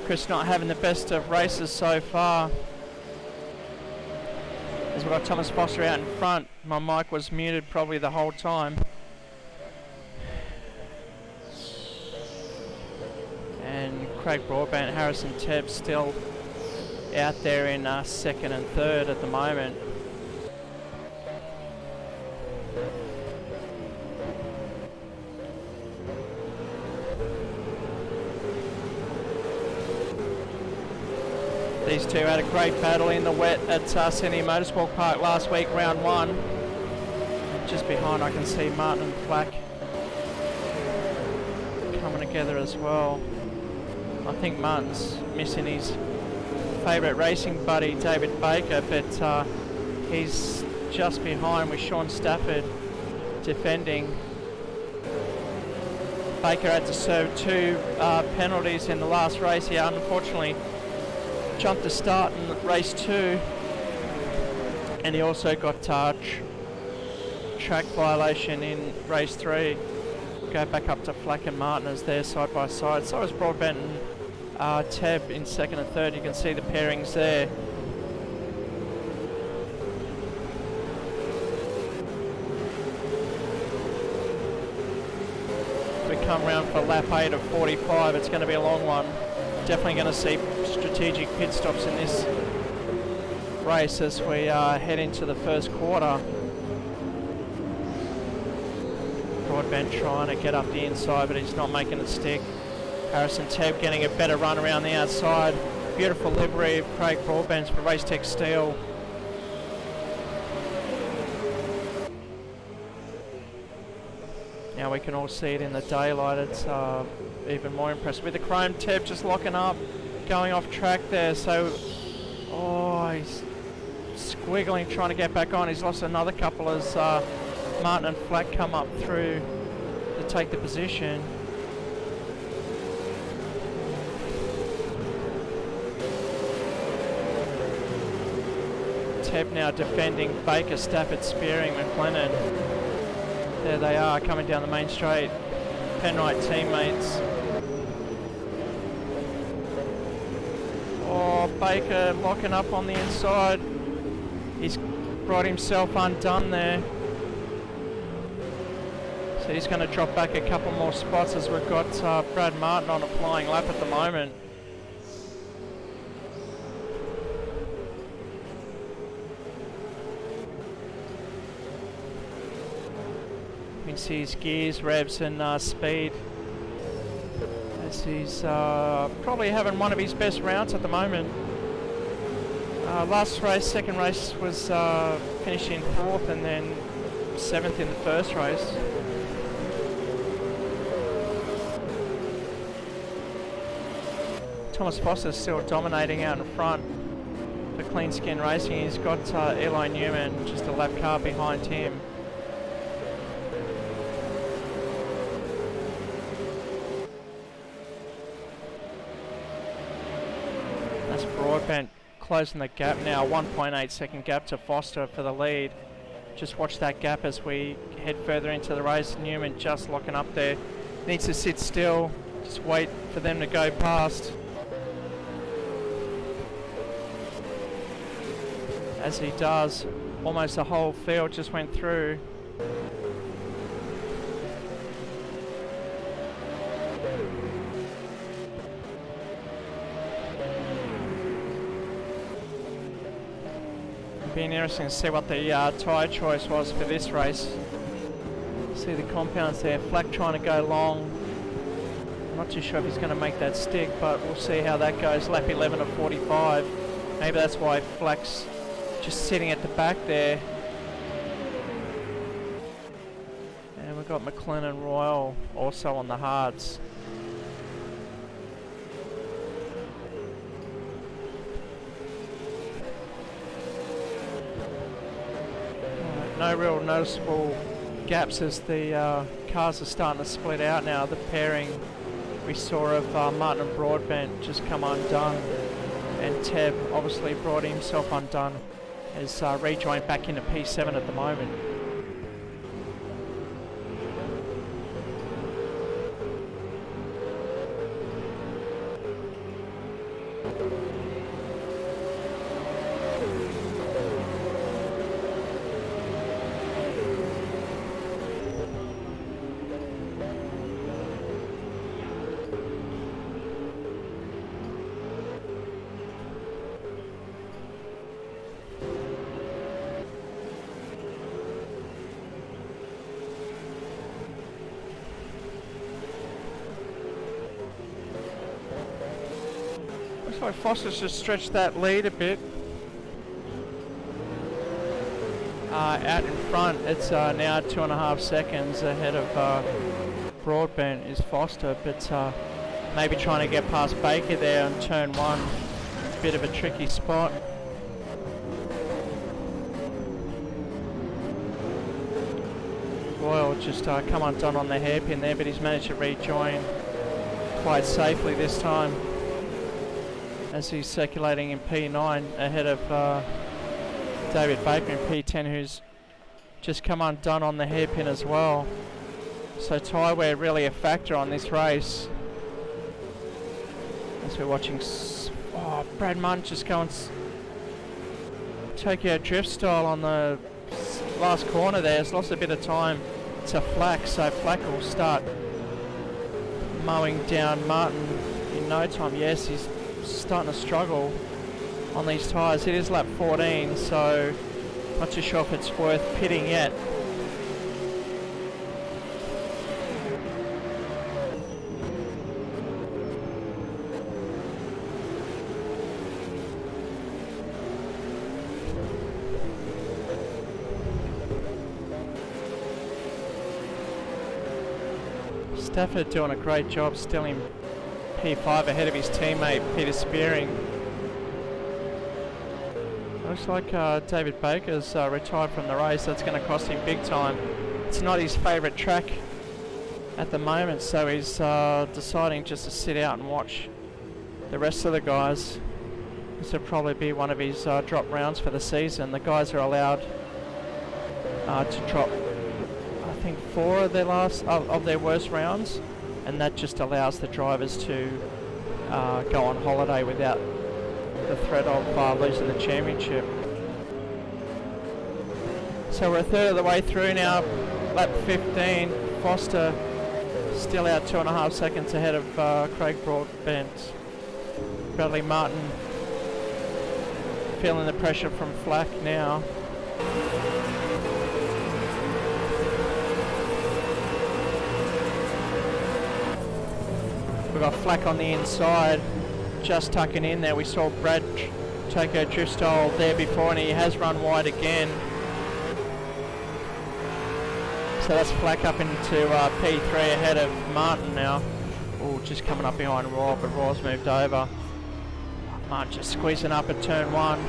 Chris not having the best of races so far. As we've got Thomas Foster out in front. My mic was muted probably the whole time. And Craig Broadbent, Harrison Tebb still out there in second and third at the moment. These two had a great battle in the wet at Sydney Motorsport Park last week, round one. Just behind I can see Martin and Flack coming together as well. I think Martin's missing his favourite racing buddy, David Baker, but he's just behind with Sean Stafford defending. Baker had to serve 2 penalties in the last race. He unfortunately jumped the start in race 2, and he also got track violation in race 3. Go back up to Flack and Martin as they're side by side. So is Broadbent and Tebb in second and third. You can see the pairings there. We come round for lap 8 of 45. It's going to be a long one. Definitely going to see strategic pit stops in this race as we head into the first quarter. Broadbent trying to get up the inside, but he's not making it stick. Harrison Tebb getting a better run around the outside. Beautiful livery of Craig Broadbent for Racetech Steel. Now we can all see it in the daylight. It's even more impressive. With the chrome, Tebb just locking up, going off track there. So, he's squiggling, trying to get back on. He's lost another couple as Martin and Flack come up through to take the position. Tebb now defending Baker, Stafford, Spearing, McLennan. There they are coming down the main straight. Penrite teammates. Baker locking up on the inside. He's brought himself undone there. So he's going to drop back a couple more spots as we've got Brad Martin on a flying lap at the moment. You can see his gears, revs and speed as he's probably having one of his best rounds at the moment. Last race, second race was finishing 4th and then 7th in the first race. Thomas Foster's still dominating out in front for Clean Skin Racing. He's got Eli Newman just a lap car behind him. That's Broadbent closing the gap now, 1.8 second gap to Foster for the lead. Just watch that gap as we head further into the race. Newman just locking up there. Needs to sit still, just wait for them to go past. As he does, almost the whole field just went through. Being interesting to see what the tyre choice was for this race. See the compounds there, Flack trying to go long. I'm not too sure if he's going to make that stick, but we'll see how that goes. Lap 11 of 45. Maybe that's why Flack's just sitting at the back there. And we've got McLennan Royal also on the hards. No real noticeable gaps as the cars are starting to split out now. The pairing we saw of Martin and Broadbent just come undone, and Tebb obviously brought himself undone as rejoined back into P7 at the moment. Looks like Foster's just stretched that lead a bit. Out in front, it's now 2.5 seconds ahead of Broadbent is Foster, but maybe trying to get past Baker there on turn 1. Bit of a tricky spot. Royal just come undone on the hairpin there, but he's managed to rejoin quite safely this time as he's circulating in P9 ahead of David Baker in P10, who's just come undone on the hairpin as well. So tyre wear really a factor on this race. As we're watching, Brad Munn just going Tokyo Drift style on the last corner there. Has lost a bit of time to Flack, so Flack will start mowing down Martin in no time. Yes, he's starting to struggle on these tyres. It is lap 14, so not too sure if it's worth pitting yet. Stafford doing a great job, still in P5 ahead of his teammate Peter Spearing. Looks like David Baker's retired from the race. That's going to cost him big time. It's not his favourite track at the moment, so he's deciding just to sit out and watch the rest of the guys. This will probably be one of his drop rounds for the season. The guys are allowed to drop, I think, 4 of their worst rounds, and that just allows the drivers to go on holiday without the threat of losing the championship. So we're a third of the way through now, lap 15. Foster still out 2.5 seconds ahead of Craig Broadbent. Bradley Martin feeling the pressure from Flack now. We've got Flack on the inside, just tucking in there. We saw Brad Tokyo Drift style there before, and he has run wide again. So that's Flack up into P3 ahead of Martin now. Oh, just coming up behind Raw, but Raw's moved over. Martin just squeezing up at turn 1.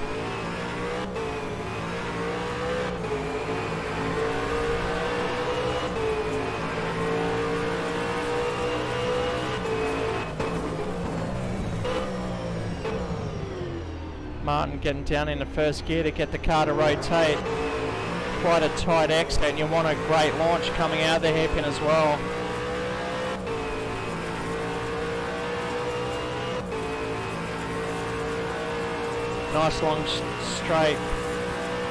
Martin getting down into first gear to get the car to rotate. Quite a tight exit, and you want a great launch coming out of the hairpin as well. Nice long straight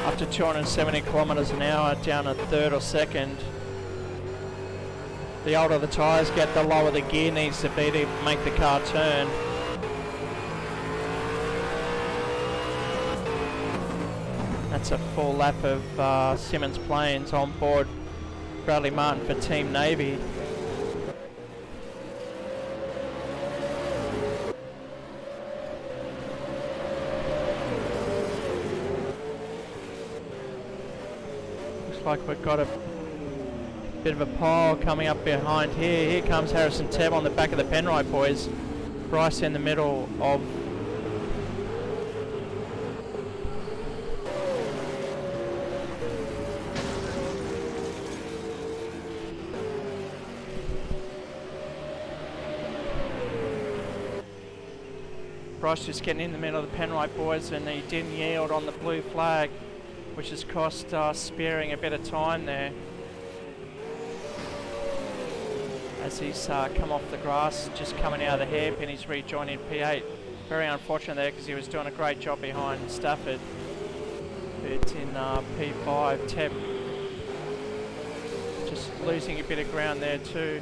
up to 270 kilometres an hour, down a third or second. The older the tyres get, the lower the gear needs to be to make the car turn. That's a full lap of Symmons planes on board Bradley Martin for Team Navy. Looks like we've got a bit of a pile coming up behind here. Here comes Harrison Tebb on the back of the Penrite boys. Bryce in the middle of Bryce just getting in the middle of the Penrite boys, and he didn't yield on the blue flag, which has cost Spearing a bit of time there. As he's come off the grass, just coming out of the hairpin, he's rejoining P8. Very unfortunate there because he was doing a great job behind Stafford. It's in P5. Teb just losing a bit of ground there too.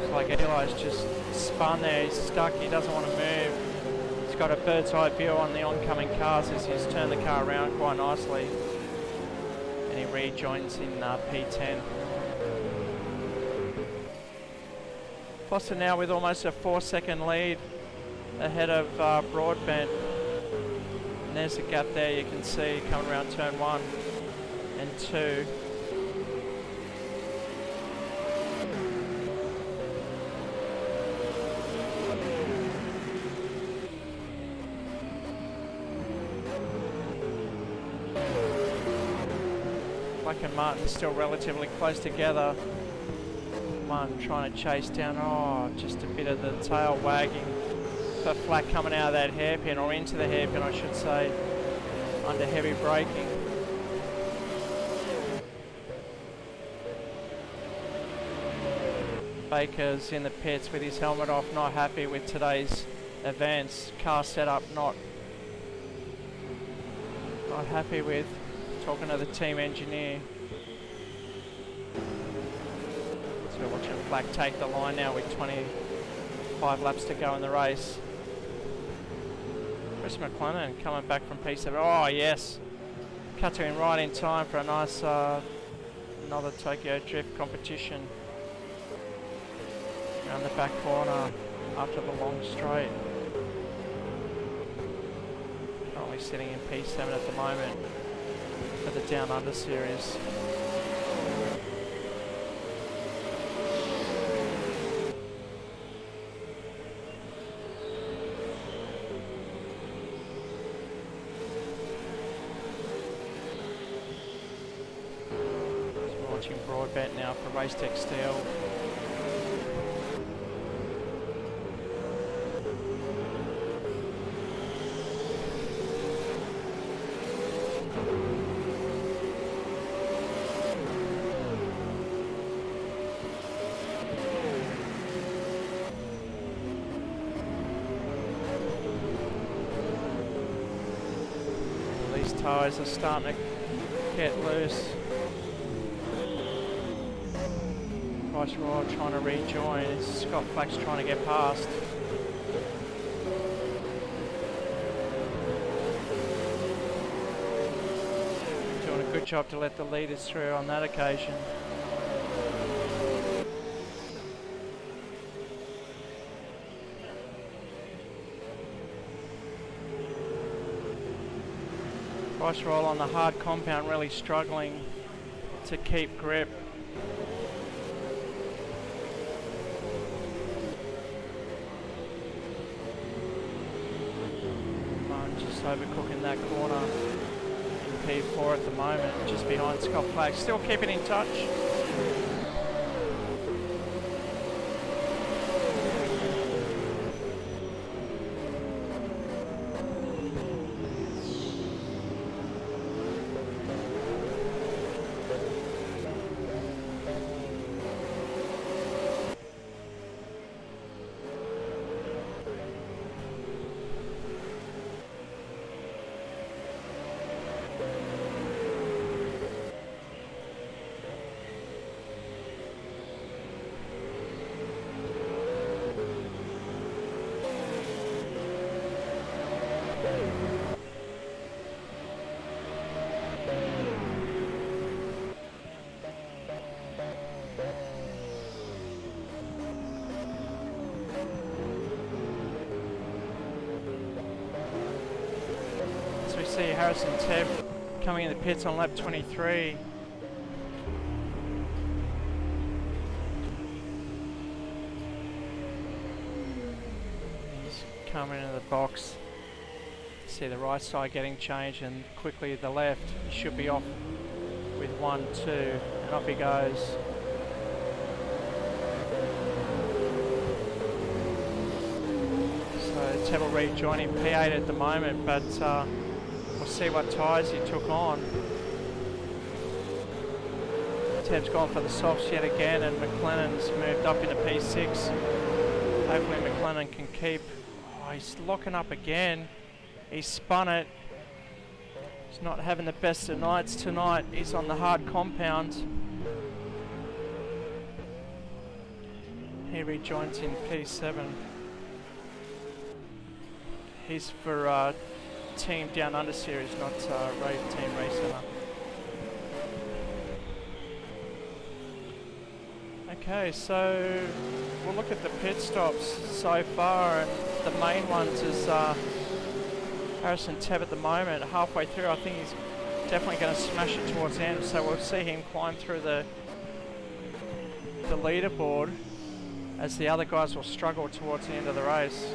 It's like Eli's just spun there, he's stuck, he doesn't want to move. He's got a bird's eye view on the oncoming cars as he's turned the car around quite nicely. And he rejoins in P10. Foster now with almost a 4-second lead ahead of Broadbent. And there's a gap there you can see coming around turn 1 and 2. Black and Martin still relatively close together. One trying to chase down, oh, just a bit of the tail wagging for Flack coming out of that hairpin, or into the hairpin I should say, under heavy braking. Baker's in the pits with his helmet off, not happy with today's events. Car setup not happy with. Talking to the team engineer. So we're watching Flack take the line now with 25 laps to go in the race. Chris McLennan coming back from P7. Oh yes, cut to him right in time for a nice another Tokyo Drift competition. Around the back corner after the long straight. Currently sitting in P7 at the moment for the Down Under series. So we're watching Broadbent now for Racetech Steel. Tyres are starting to get loose. Price Royal trying to rejoin. Scott Flack's trying to get past. Doing a good job to let the leaders through on that occasion. Price Roll on the hard compound really struggling to keep grip. Just overcooking that corner in P4 at the moment, just behind Scott Flack. Still keeping in touch. See Harrison Tebb coming in the pits on lap 23. He's coming into the box. See the right side getting changed and quickly the left. He should be off with 1, 2, and off he goes. So Tebb will rejoin him P8 at the moment, but we'll see what tyres he took on. Teb's gone for the softs yet again, and McLennan's moved up into P6. Hopefully McLennan can keep. Oh, he's locking up again. He spun it. He's not having the best of nights tonight. He's on the hard compound. He rejoins in P7. He's for Team Down Under Series, not Team Racecentre. Okay, so we'll look at the pit stops so far, and the main ones is Harrison Tebb at the moment. Halfway through, I think he's definitely going to smash it towards the end, so we'll see him climb through the leaderboard as the other guys will struggle towards the end of the race.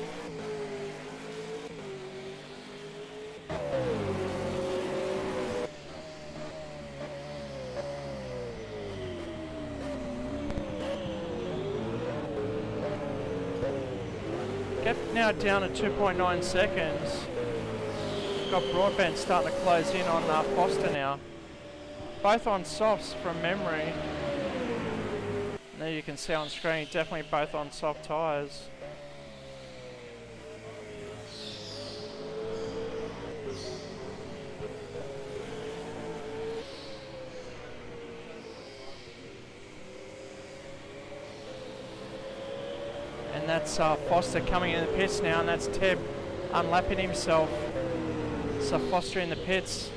Gap now down at 2.9 seconds. Got Broadbent starting to close in on Foster now. Both on softs from memory. And there you can see on screen, definitely both on soft tyres. And that's Foster coming in the pits now, and that's Tebb unlapping himself. So Foster in the pits.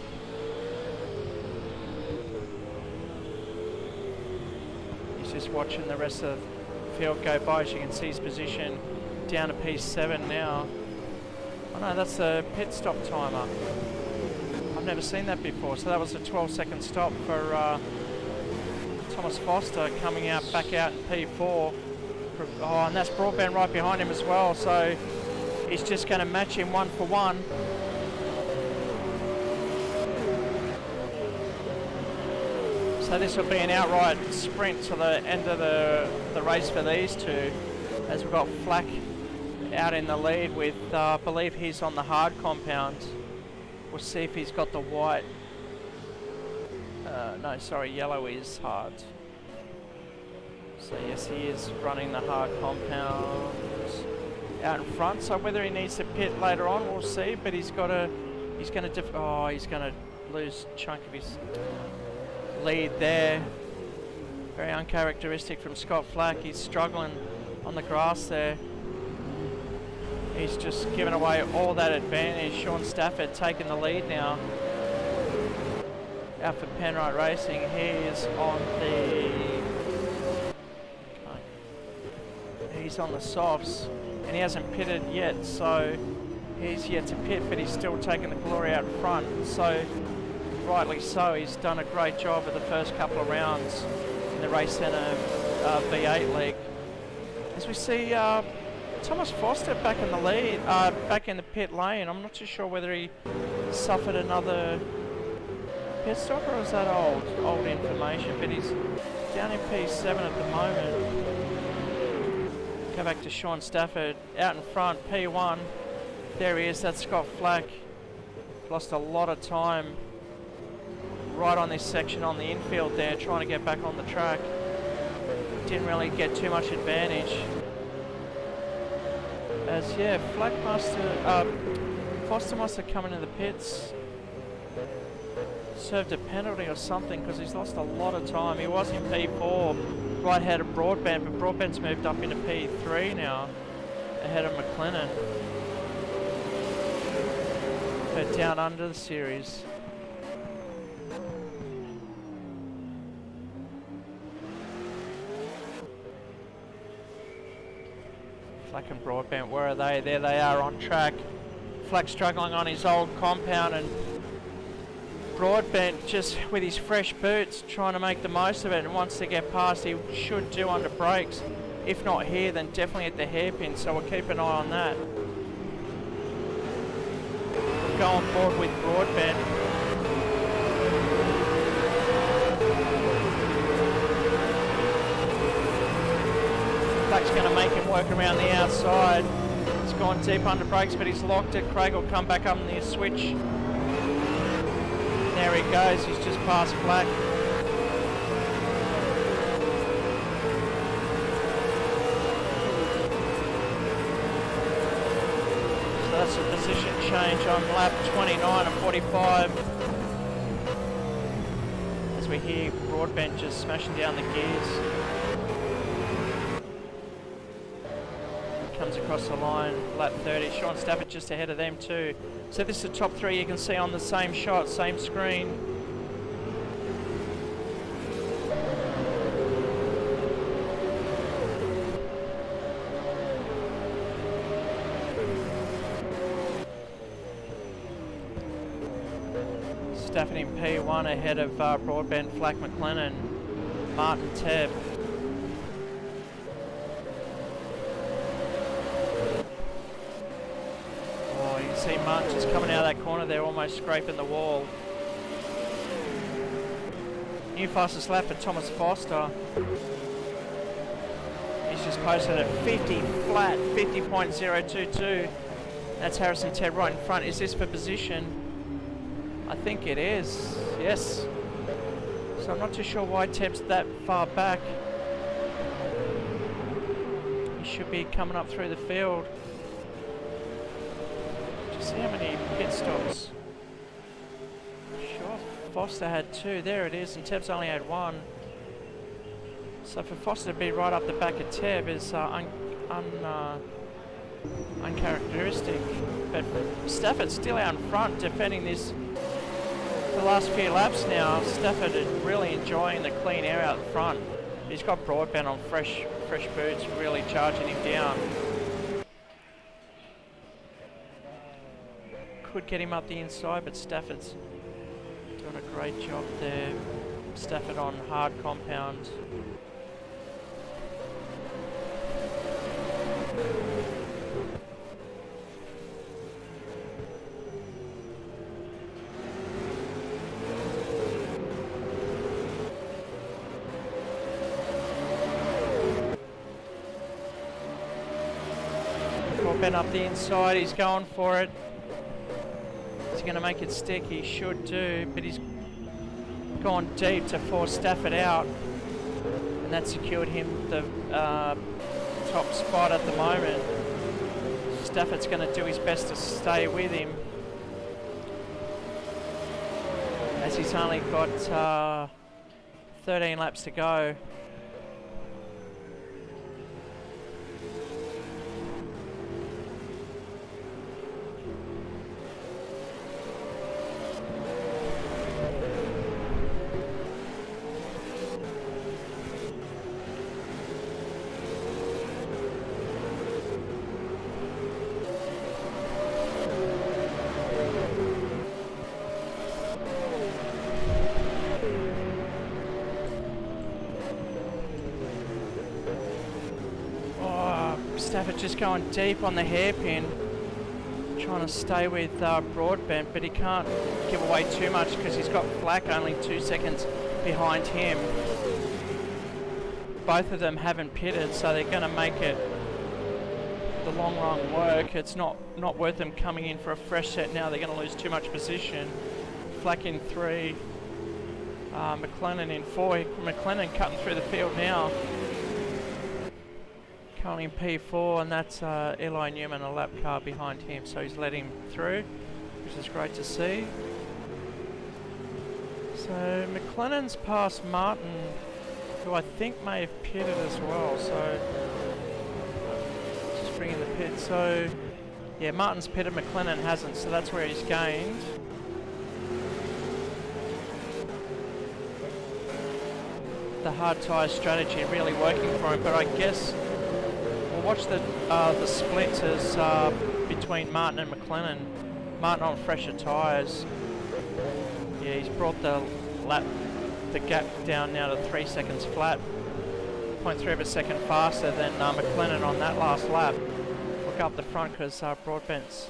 He's just watching the rest of the field go by. As you can see his position down to P7 now. Oh no, that's a pit stop timer. I've never seen that before. So that was a 12-second stop for Thomas Foster coming out, back out in P4. Oh, and that's Broadbent right behind him as well, so he's just going to match him 1 for 1. So this will be an outright sprint to the end of the race for these two, as we've got Flack out in the lead with, I believe he's on the hard compound. We'll see if he's got the white. No, sorry, yellow is hard. So yes, he is running the hard compound out in front. So whether he needs to pit later on, we'll see. But he's going to lose a chunk of his lead there. Very uncharacteristic from Scott Flack. He's struggling on the grass there. He's just given away all that advantage. Sean Stafford taking the lead now. Out for Penrite Racing. He is on the softs, and he hasn't pitted yet, so he's yet to pit, but he's still taking the glory out front. So rightly so, he's done a great job of the first couple of rounds in the Racecentre V8 League. As we see Thomas Foster back in the lead, back in the pit lane. I'm not too sure whether he suffered another pit stop or was that old information, but he's down in P7 at the moment. Go back to Sean Stafford out in front, P1. There he is, that's Scott Flack. Lost a lot of time right on this section on the infield there, trying to get back on the track. Didn't really get too much advantage. As yeah, Foster must have come into the pits, served a penalty or something, because he's lost a lot of time. He was in P4 right ahead of Broadbent, but Broadbent's moved up into P3 now ahead of McLennan. But down under the series. Flack and Broadbent, where are they? There they are on track. Flack struggling on his old compound, and Broadbent just with his fresh boots trying to make the most of it, and wants to get past. He should do under brakes. If not here, then definitely at the hairpin, so we'll keep an eye on that. We'll go on board with Broadbent. Flack's going to make him work around the outside. He's gone deep under brakes, but he's locked it. Craig will come back up in the switch. There he goes, he's just past Flack. So that's a position change on lap 29 and 45. As we hear Broadbent just smashing down the gears. Comes across the line, lap 30. Sean Stafford just ahead of them too. So this is the top three you can see on the same shot, same screen. Stafford in P1 ahead of Broadbent, Flack, McLennan, Martin, Tebb. See Martin just coming out of that corner there, almost scraping the wall. New fastest lap for Thomas Foster. He's just posted at 50 flat, 50.022. That's Harrison Ted right in front. Is this for position? I think it is, yes. So I'm not too sure why Teb's that far back. He should be coming up through the field. See how many pit stops. Sure, Foster had 2. There it is, and Teb's only had 1. So for Foster to be right up the back of Teb is uncharacteristic. But Stafford's still out in front, defending this the last few laps now. Stafford is really enjoying the clean air out front. He's got Broadbent on fresh boots, really charging him down. Could get him up the inside, but Stafford's doing a great job there. Stafford on hard compound. Broadbent up the inside, he's going for it. He's going to make it stick, he should do, but he's gone deep to force Stafford out, and that secured him the top spot at the moment. Stafford's going to do his best to stay with him, as he's only got 13 laps to go. Stafford just going deep on the hairpin, trying to stay with Broadbent, but he can't give away too much because he's got Flack only 2 seconds behind him. Both of them haven't pitted, so they're going to make it the long run work. It's not worth them coming in for a fresh set now. They're going to lose too much position. Flack in 3, McLennan in 4. McLennan cutting through the field now. Currently in P4, and that's Eli Newman, a lap car behind him, so he's let him through, which is great to see. So McLennan's past Martin, who I think may have pitted as well, so just bringing the pit. So yeah, Martin's pitted, McLennan hasn't, so that's where he's gained. The hard tyre strategy really working for him, but I guess watch the splits as between Martin and McLennan. Martin on fresher tyres. Yeah, he's brought the gap down now to 3 seconds flat. 0.3 of a second faster than McLennan on that last lap. Look up the front because Broadbent's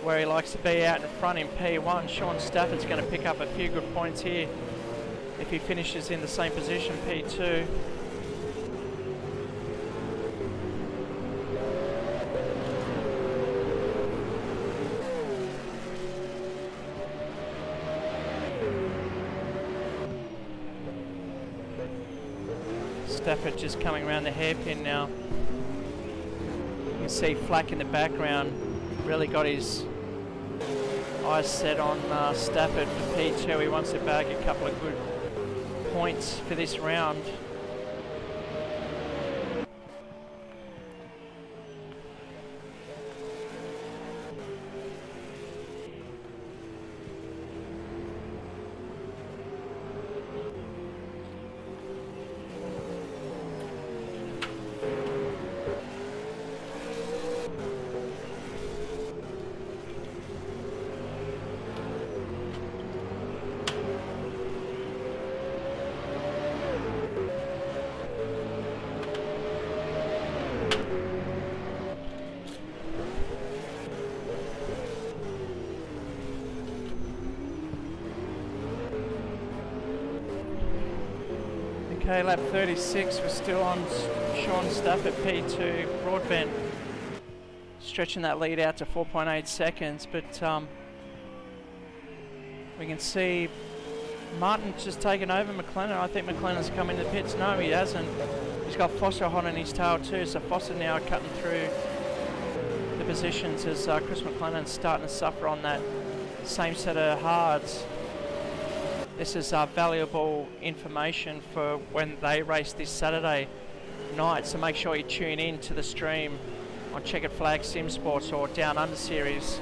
where he likes to be, out in front in P1. Sean Stafford's going to pick up a few good points here if he finishes in the same position, P2. Stafford just coming around the hairpin now. You can see Flack in the background. Really got his eyes set on Stafford for P2. He wants to bag a couple of good points for this round. Okay, lap 36, we're still on Sean Stafford, P2, Broadbent, stretching that lead out to 4.8 seconds, but we can see Martin's just taken over McLennan. I think McLennan's come into the pits. No, he hasn't. He's got Foster hot on his tail too, so Foster now cutting through the positions as Chris McLennan's starting to suffer on that same set of hards. This is valuable information for when they race this Saturday night, so make sure you tune in to the stream on Checkered Flag Sim Sports or Down Under Series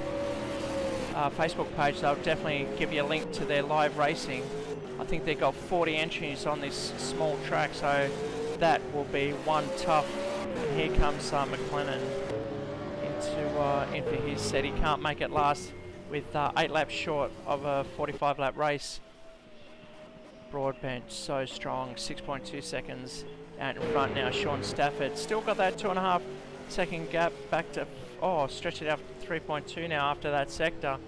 Facebook page. They'll definitely give you a link to their live racing. I think they've got 40 entries on this small track, so that will be one tough. And here comes McLennan into his set. He can't make it last with 8 laps short of a 45 lap race. Broadbent so strong, 6.2 seconds out in front now. Sean Stafford still got that 2.5 second gap back to, stretch it out to 3.2 now after that sector,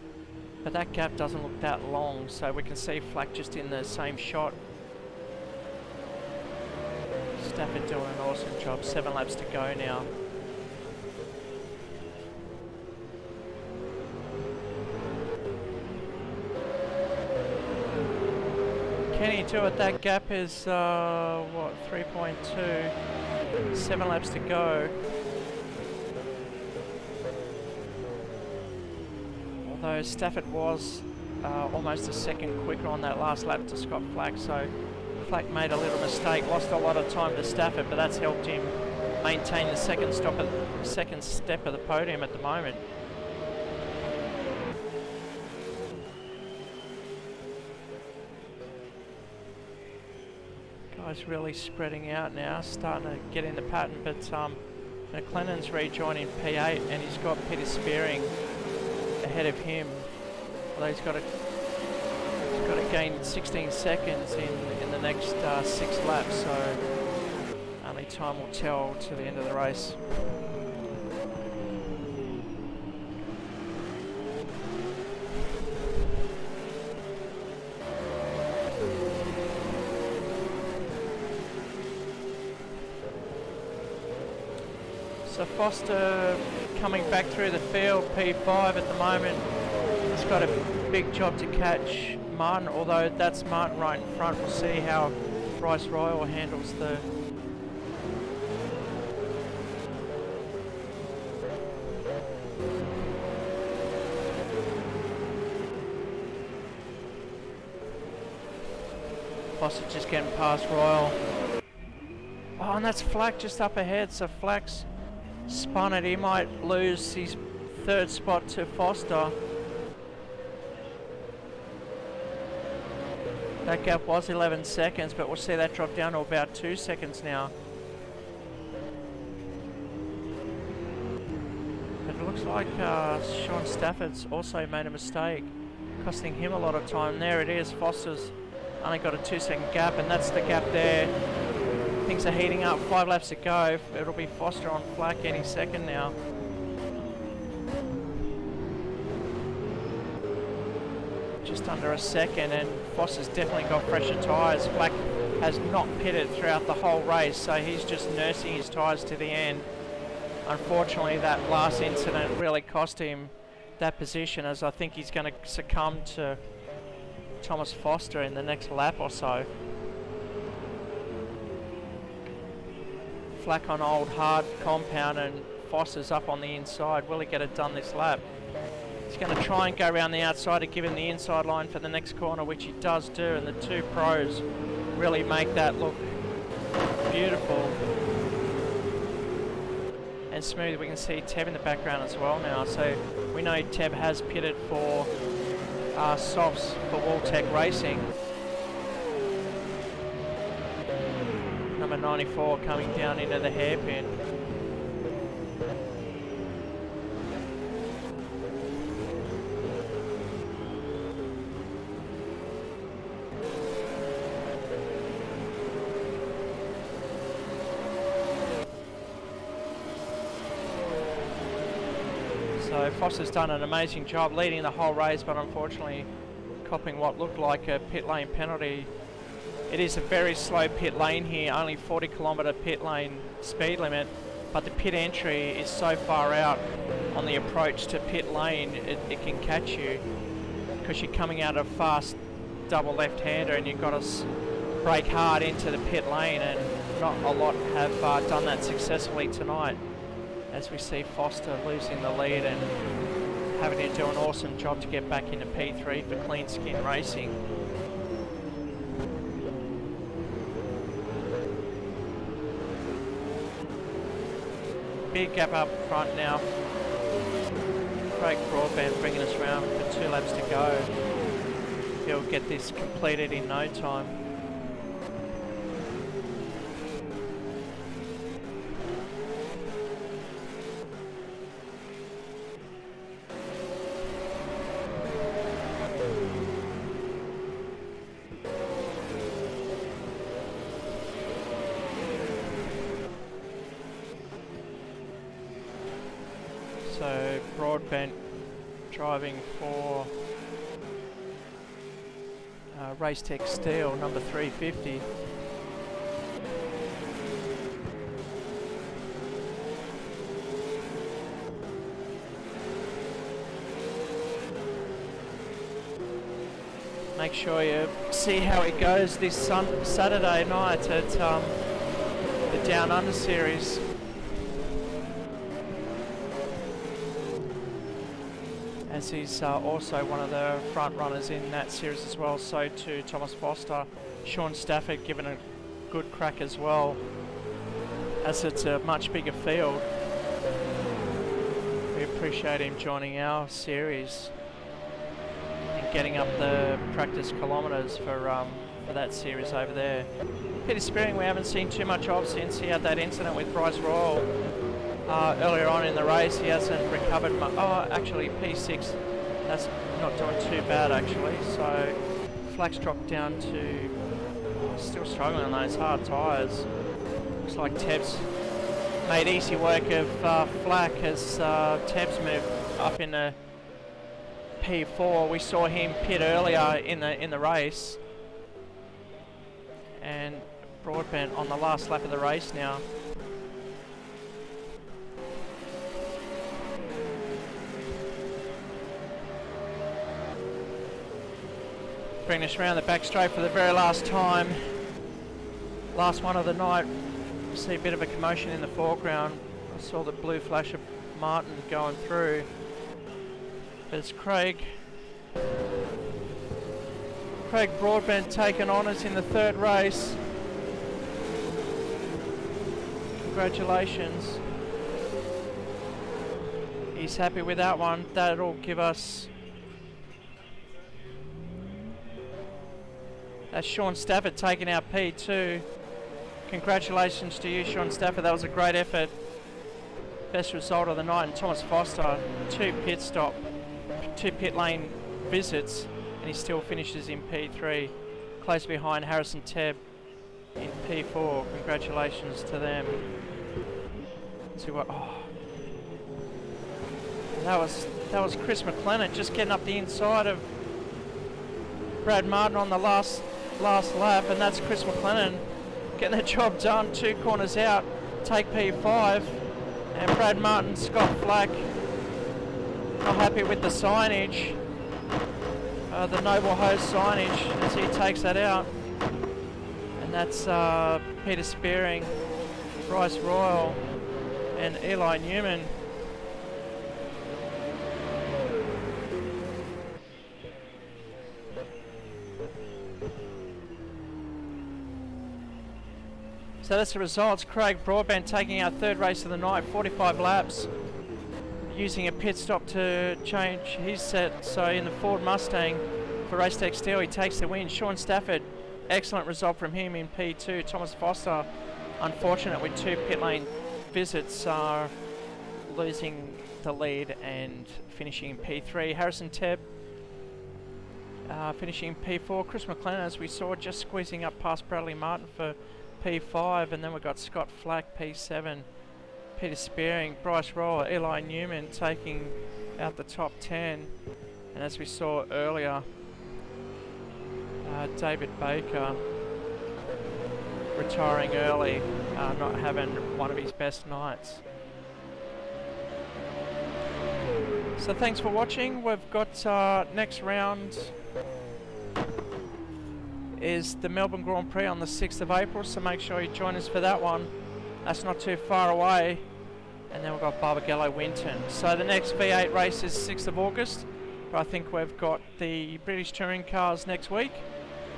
but that gap doesn't look that long, so we can see Flack just in the same shot. Stafford doing an awesome job. 7 laps to go now. Can he do it? That gap is, 3.2. 7 laps to go. Although Stafford was almost a second quicker on that last lap to Scott Flack, so Flack made a little mistake, lost a lot of time to Stafford, but that's helped him maintain the second step of the podium at the moment. Guys really spreading out now, starting to get in the pattern, but McLennan's rejoining P8 and he's got Peter Spearing ahead of him. Although he's got to gain 16 seconds in the next 6 laps, so only time will tell to the end of the race. So Foster coming back through the field, P5 at the moment. He's got a big job to catch Martin, although that's Martin right in front. We'll see how Bryce Royal handles the Foster just getting past Royal. Oh, and that's Flack just up ahead, so Flack's spun it. He might lose his 3rd spot to Foster. That gap was 11 seconds, but we'll see that drop down to about 2 seconds now. But it looks like Sean Stafford's also made a mistake, costing him a lot of time. There it is, Foster's only got a 2 second gap, and that's the gap there. Things are heating up, 5 laps to go. It'll be Foster on Flack any second now. Just under a second, and Foster's definitely got fresher tyres. Flack has not pitted throughout the whole race, so he's just nursing his tyres to the end. Unfortunately, that last incident really cost him that position, as I think he's going to succumb to Thomas Foster in the next lap or so. Flack on old hard compound, and Foster's up on the inside. Will he get it done this lap? He's going to try and go around the outside to give him the inside line for the next corner, which he does do, and the two pros really make that look beautiful and smooth. We can see Teb in the background as well now, so we know Teb has pitted for softs for Waltech Racing. Number 94 coming down into the hairpin. So Foster's done an amazing job leading the whole race, but unfortunately copping what looked like a pit lane penalty. It is a very slow pit lane here, only 40-kilometre pit lane speed limit, but the pit entry is so far out on the approach to pit lane, it can catch you because you're coming out of a fast double left-hander and you've got to brake hard into the pit lane, and not a lot have done that successfully tonight, as we see Foster losing the lead and having to do an awesome job to get back into P3 for Clean Skin Racing. Big gap up front now. Craig Broadbent bringing us around for 2 laps to go. He'll get this completed in no time. So Broadbent driving for Racetech Steel, number 350. Make sure you see how it goes this Saturday night at the Down Under Series. As he's also one of the front runners in that series as well, so too Thomas Foster. Sean Stafford given a good crack as well, as it's a much bigger field. We appreciate him joining our series and getting up the practice kilometres for that series over there. Peter Spearing we haven't seen too much of since he had that incident with Bryce Royal. Earlier on in the race, he hasn't recovered much. Oh, actually, P6, that's not doing too bad, actually. So, Flack's dropped down to, still struggling on those hard tyres. Looks like Teb's made easy work of Flack as Teb's moved up in the P4. We saw him pit earlier in the race. And Broadbent on the last lap of the race now. Bring us around the back straight for the very last time. Last one of the night. See a bit of a commotion in the foreground. I saw the blue flash of Martin going through. But it's Craig Broadbent taking honours in the third race. Congratulations. He's happy with that one. That'll give us... That's Sean Stafford taking out P2. Congratulations to you, Sean Stafford. That was a great effort. Best result of the night. And Thomas Foster, 2 pit lane visits, and he still finishes in P3. Close behind Harrison Tebb in P4. Congratulations to them. Let's see what... Oh. That was Chris McLennan just getting up the inside of Brad Martin on the last lap, and that's Chris McLennan getting the job done. 2 corners out, take P5, and Brad Martin, Scott Flack not happy with the signage, the Noble Host signage, as he takes that out, and that's Peter Spearing Bryce Royal and Eli Newman. So that's the results. Craig Broadbent taking our third race of the night, 45 laps, using a pit stop to change his set. So in the Ford Mustang for Racetech Steel, he takes the win. Sean Stafford, excellent result from him in P2. Thomas Foster, unfortunate with 2 pit lane visits, losing the lead and finishing in P3. Harrison Tebb finishing in P4. Chris McLennan, as we saw, just squeezing up past Bradley Martin for P5, and then we've got Scott Flack, P7, Peter Spearing, Bryce Roller, Eli Newman taking out the top 10, and as we saw earlier, David Baker retiring early, not having one of his best nights. So thanks for watching. We've got next round is the Melbourne Grand Prix on the 6th of April, so make sure you join us for that one. That's not too far away. And then we've got Barbagallo Winton. So the next V8 race is 6th of August, but I think we've got the British Touring Cars next week.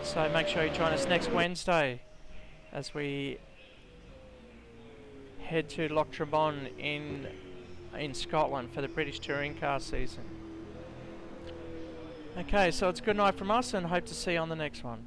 So make sure you join us next Wednesday as we head to Loch Trabon in Scotland for the British Touring Car season. Okay, so it's good night from us and hope to see you on the next one.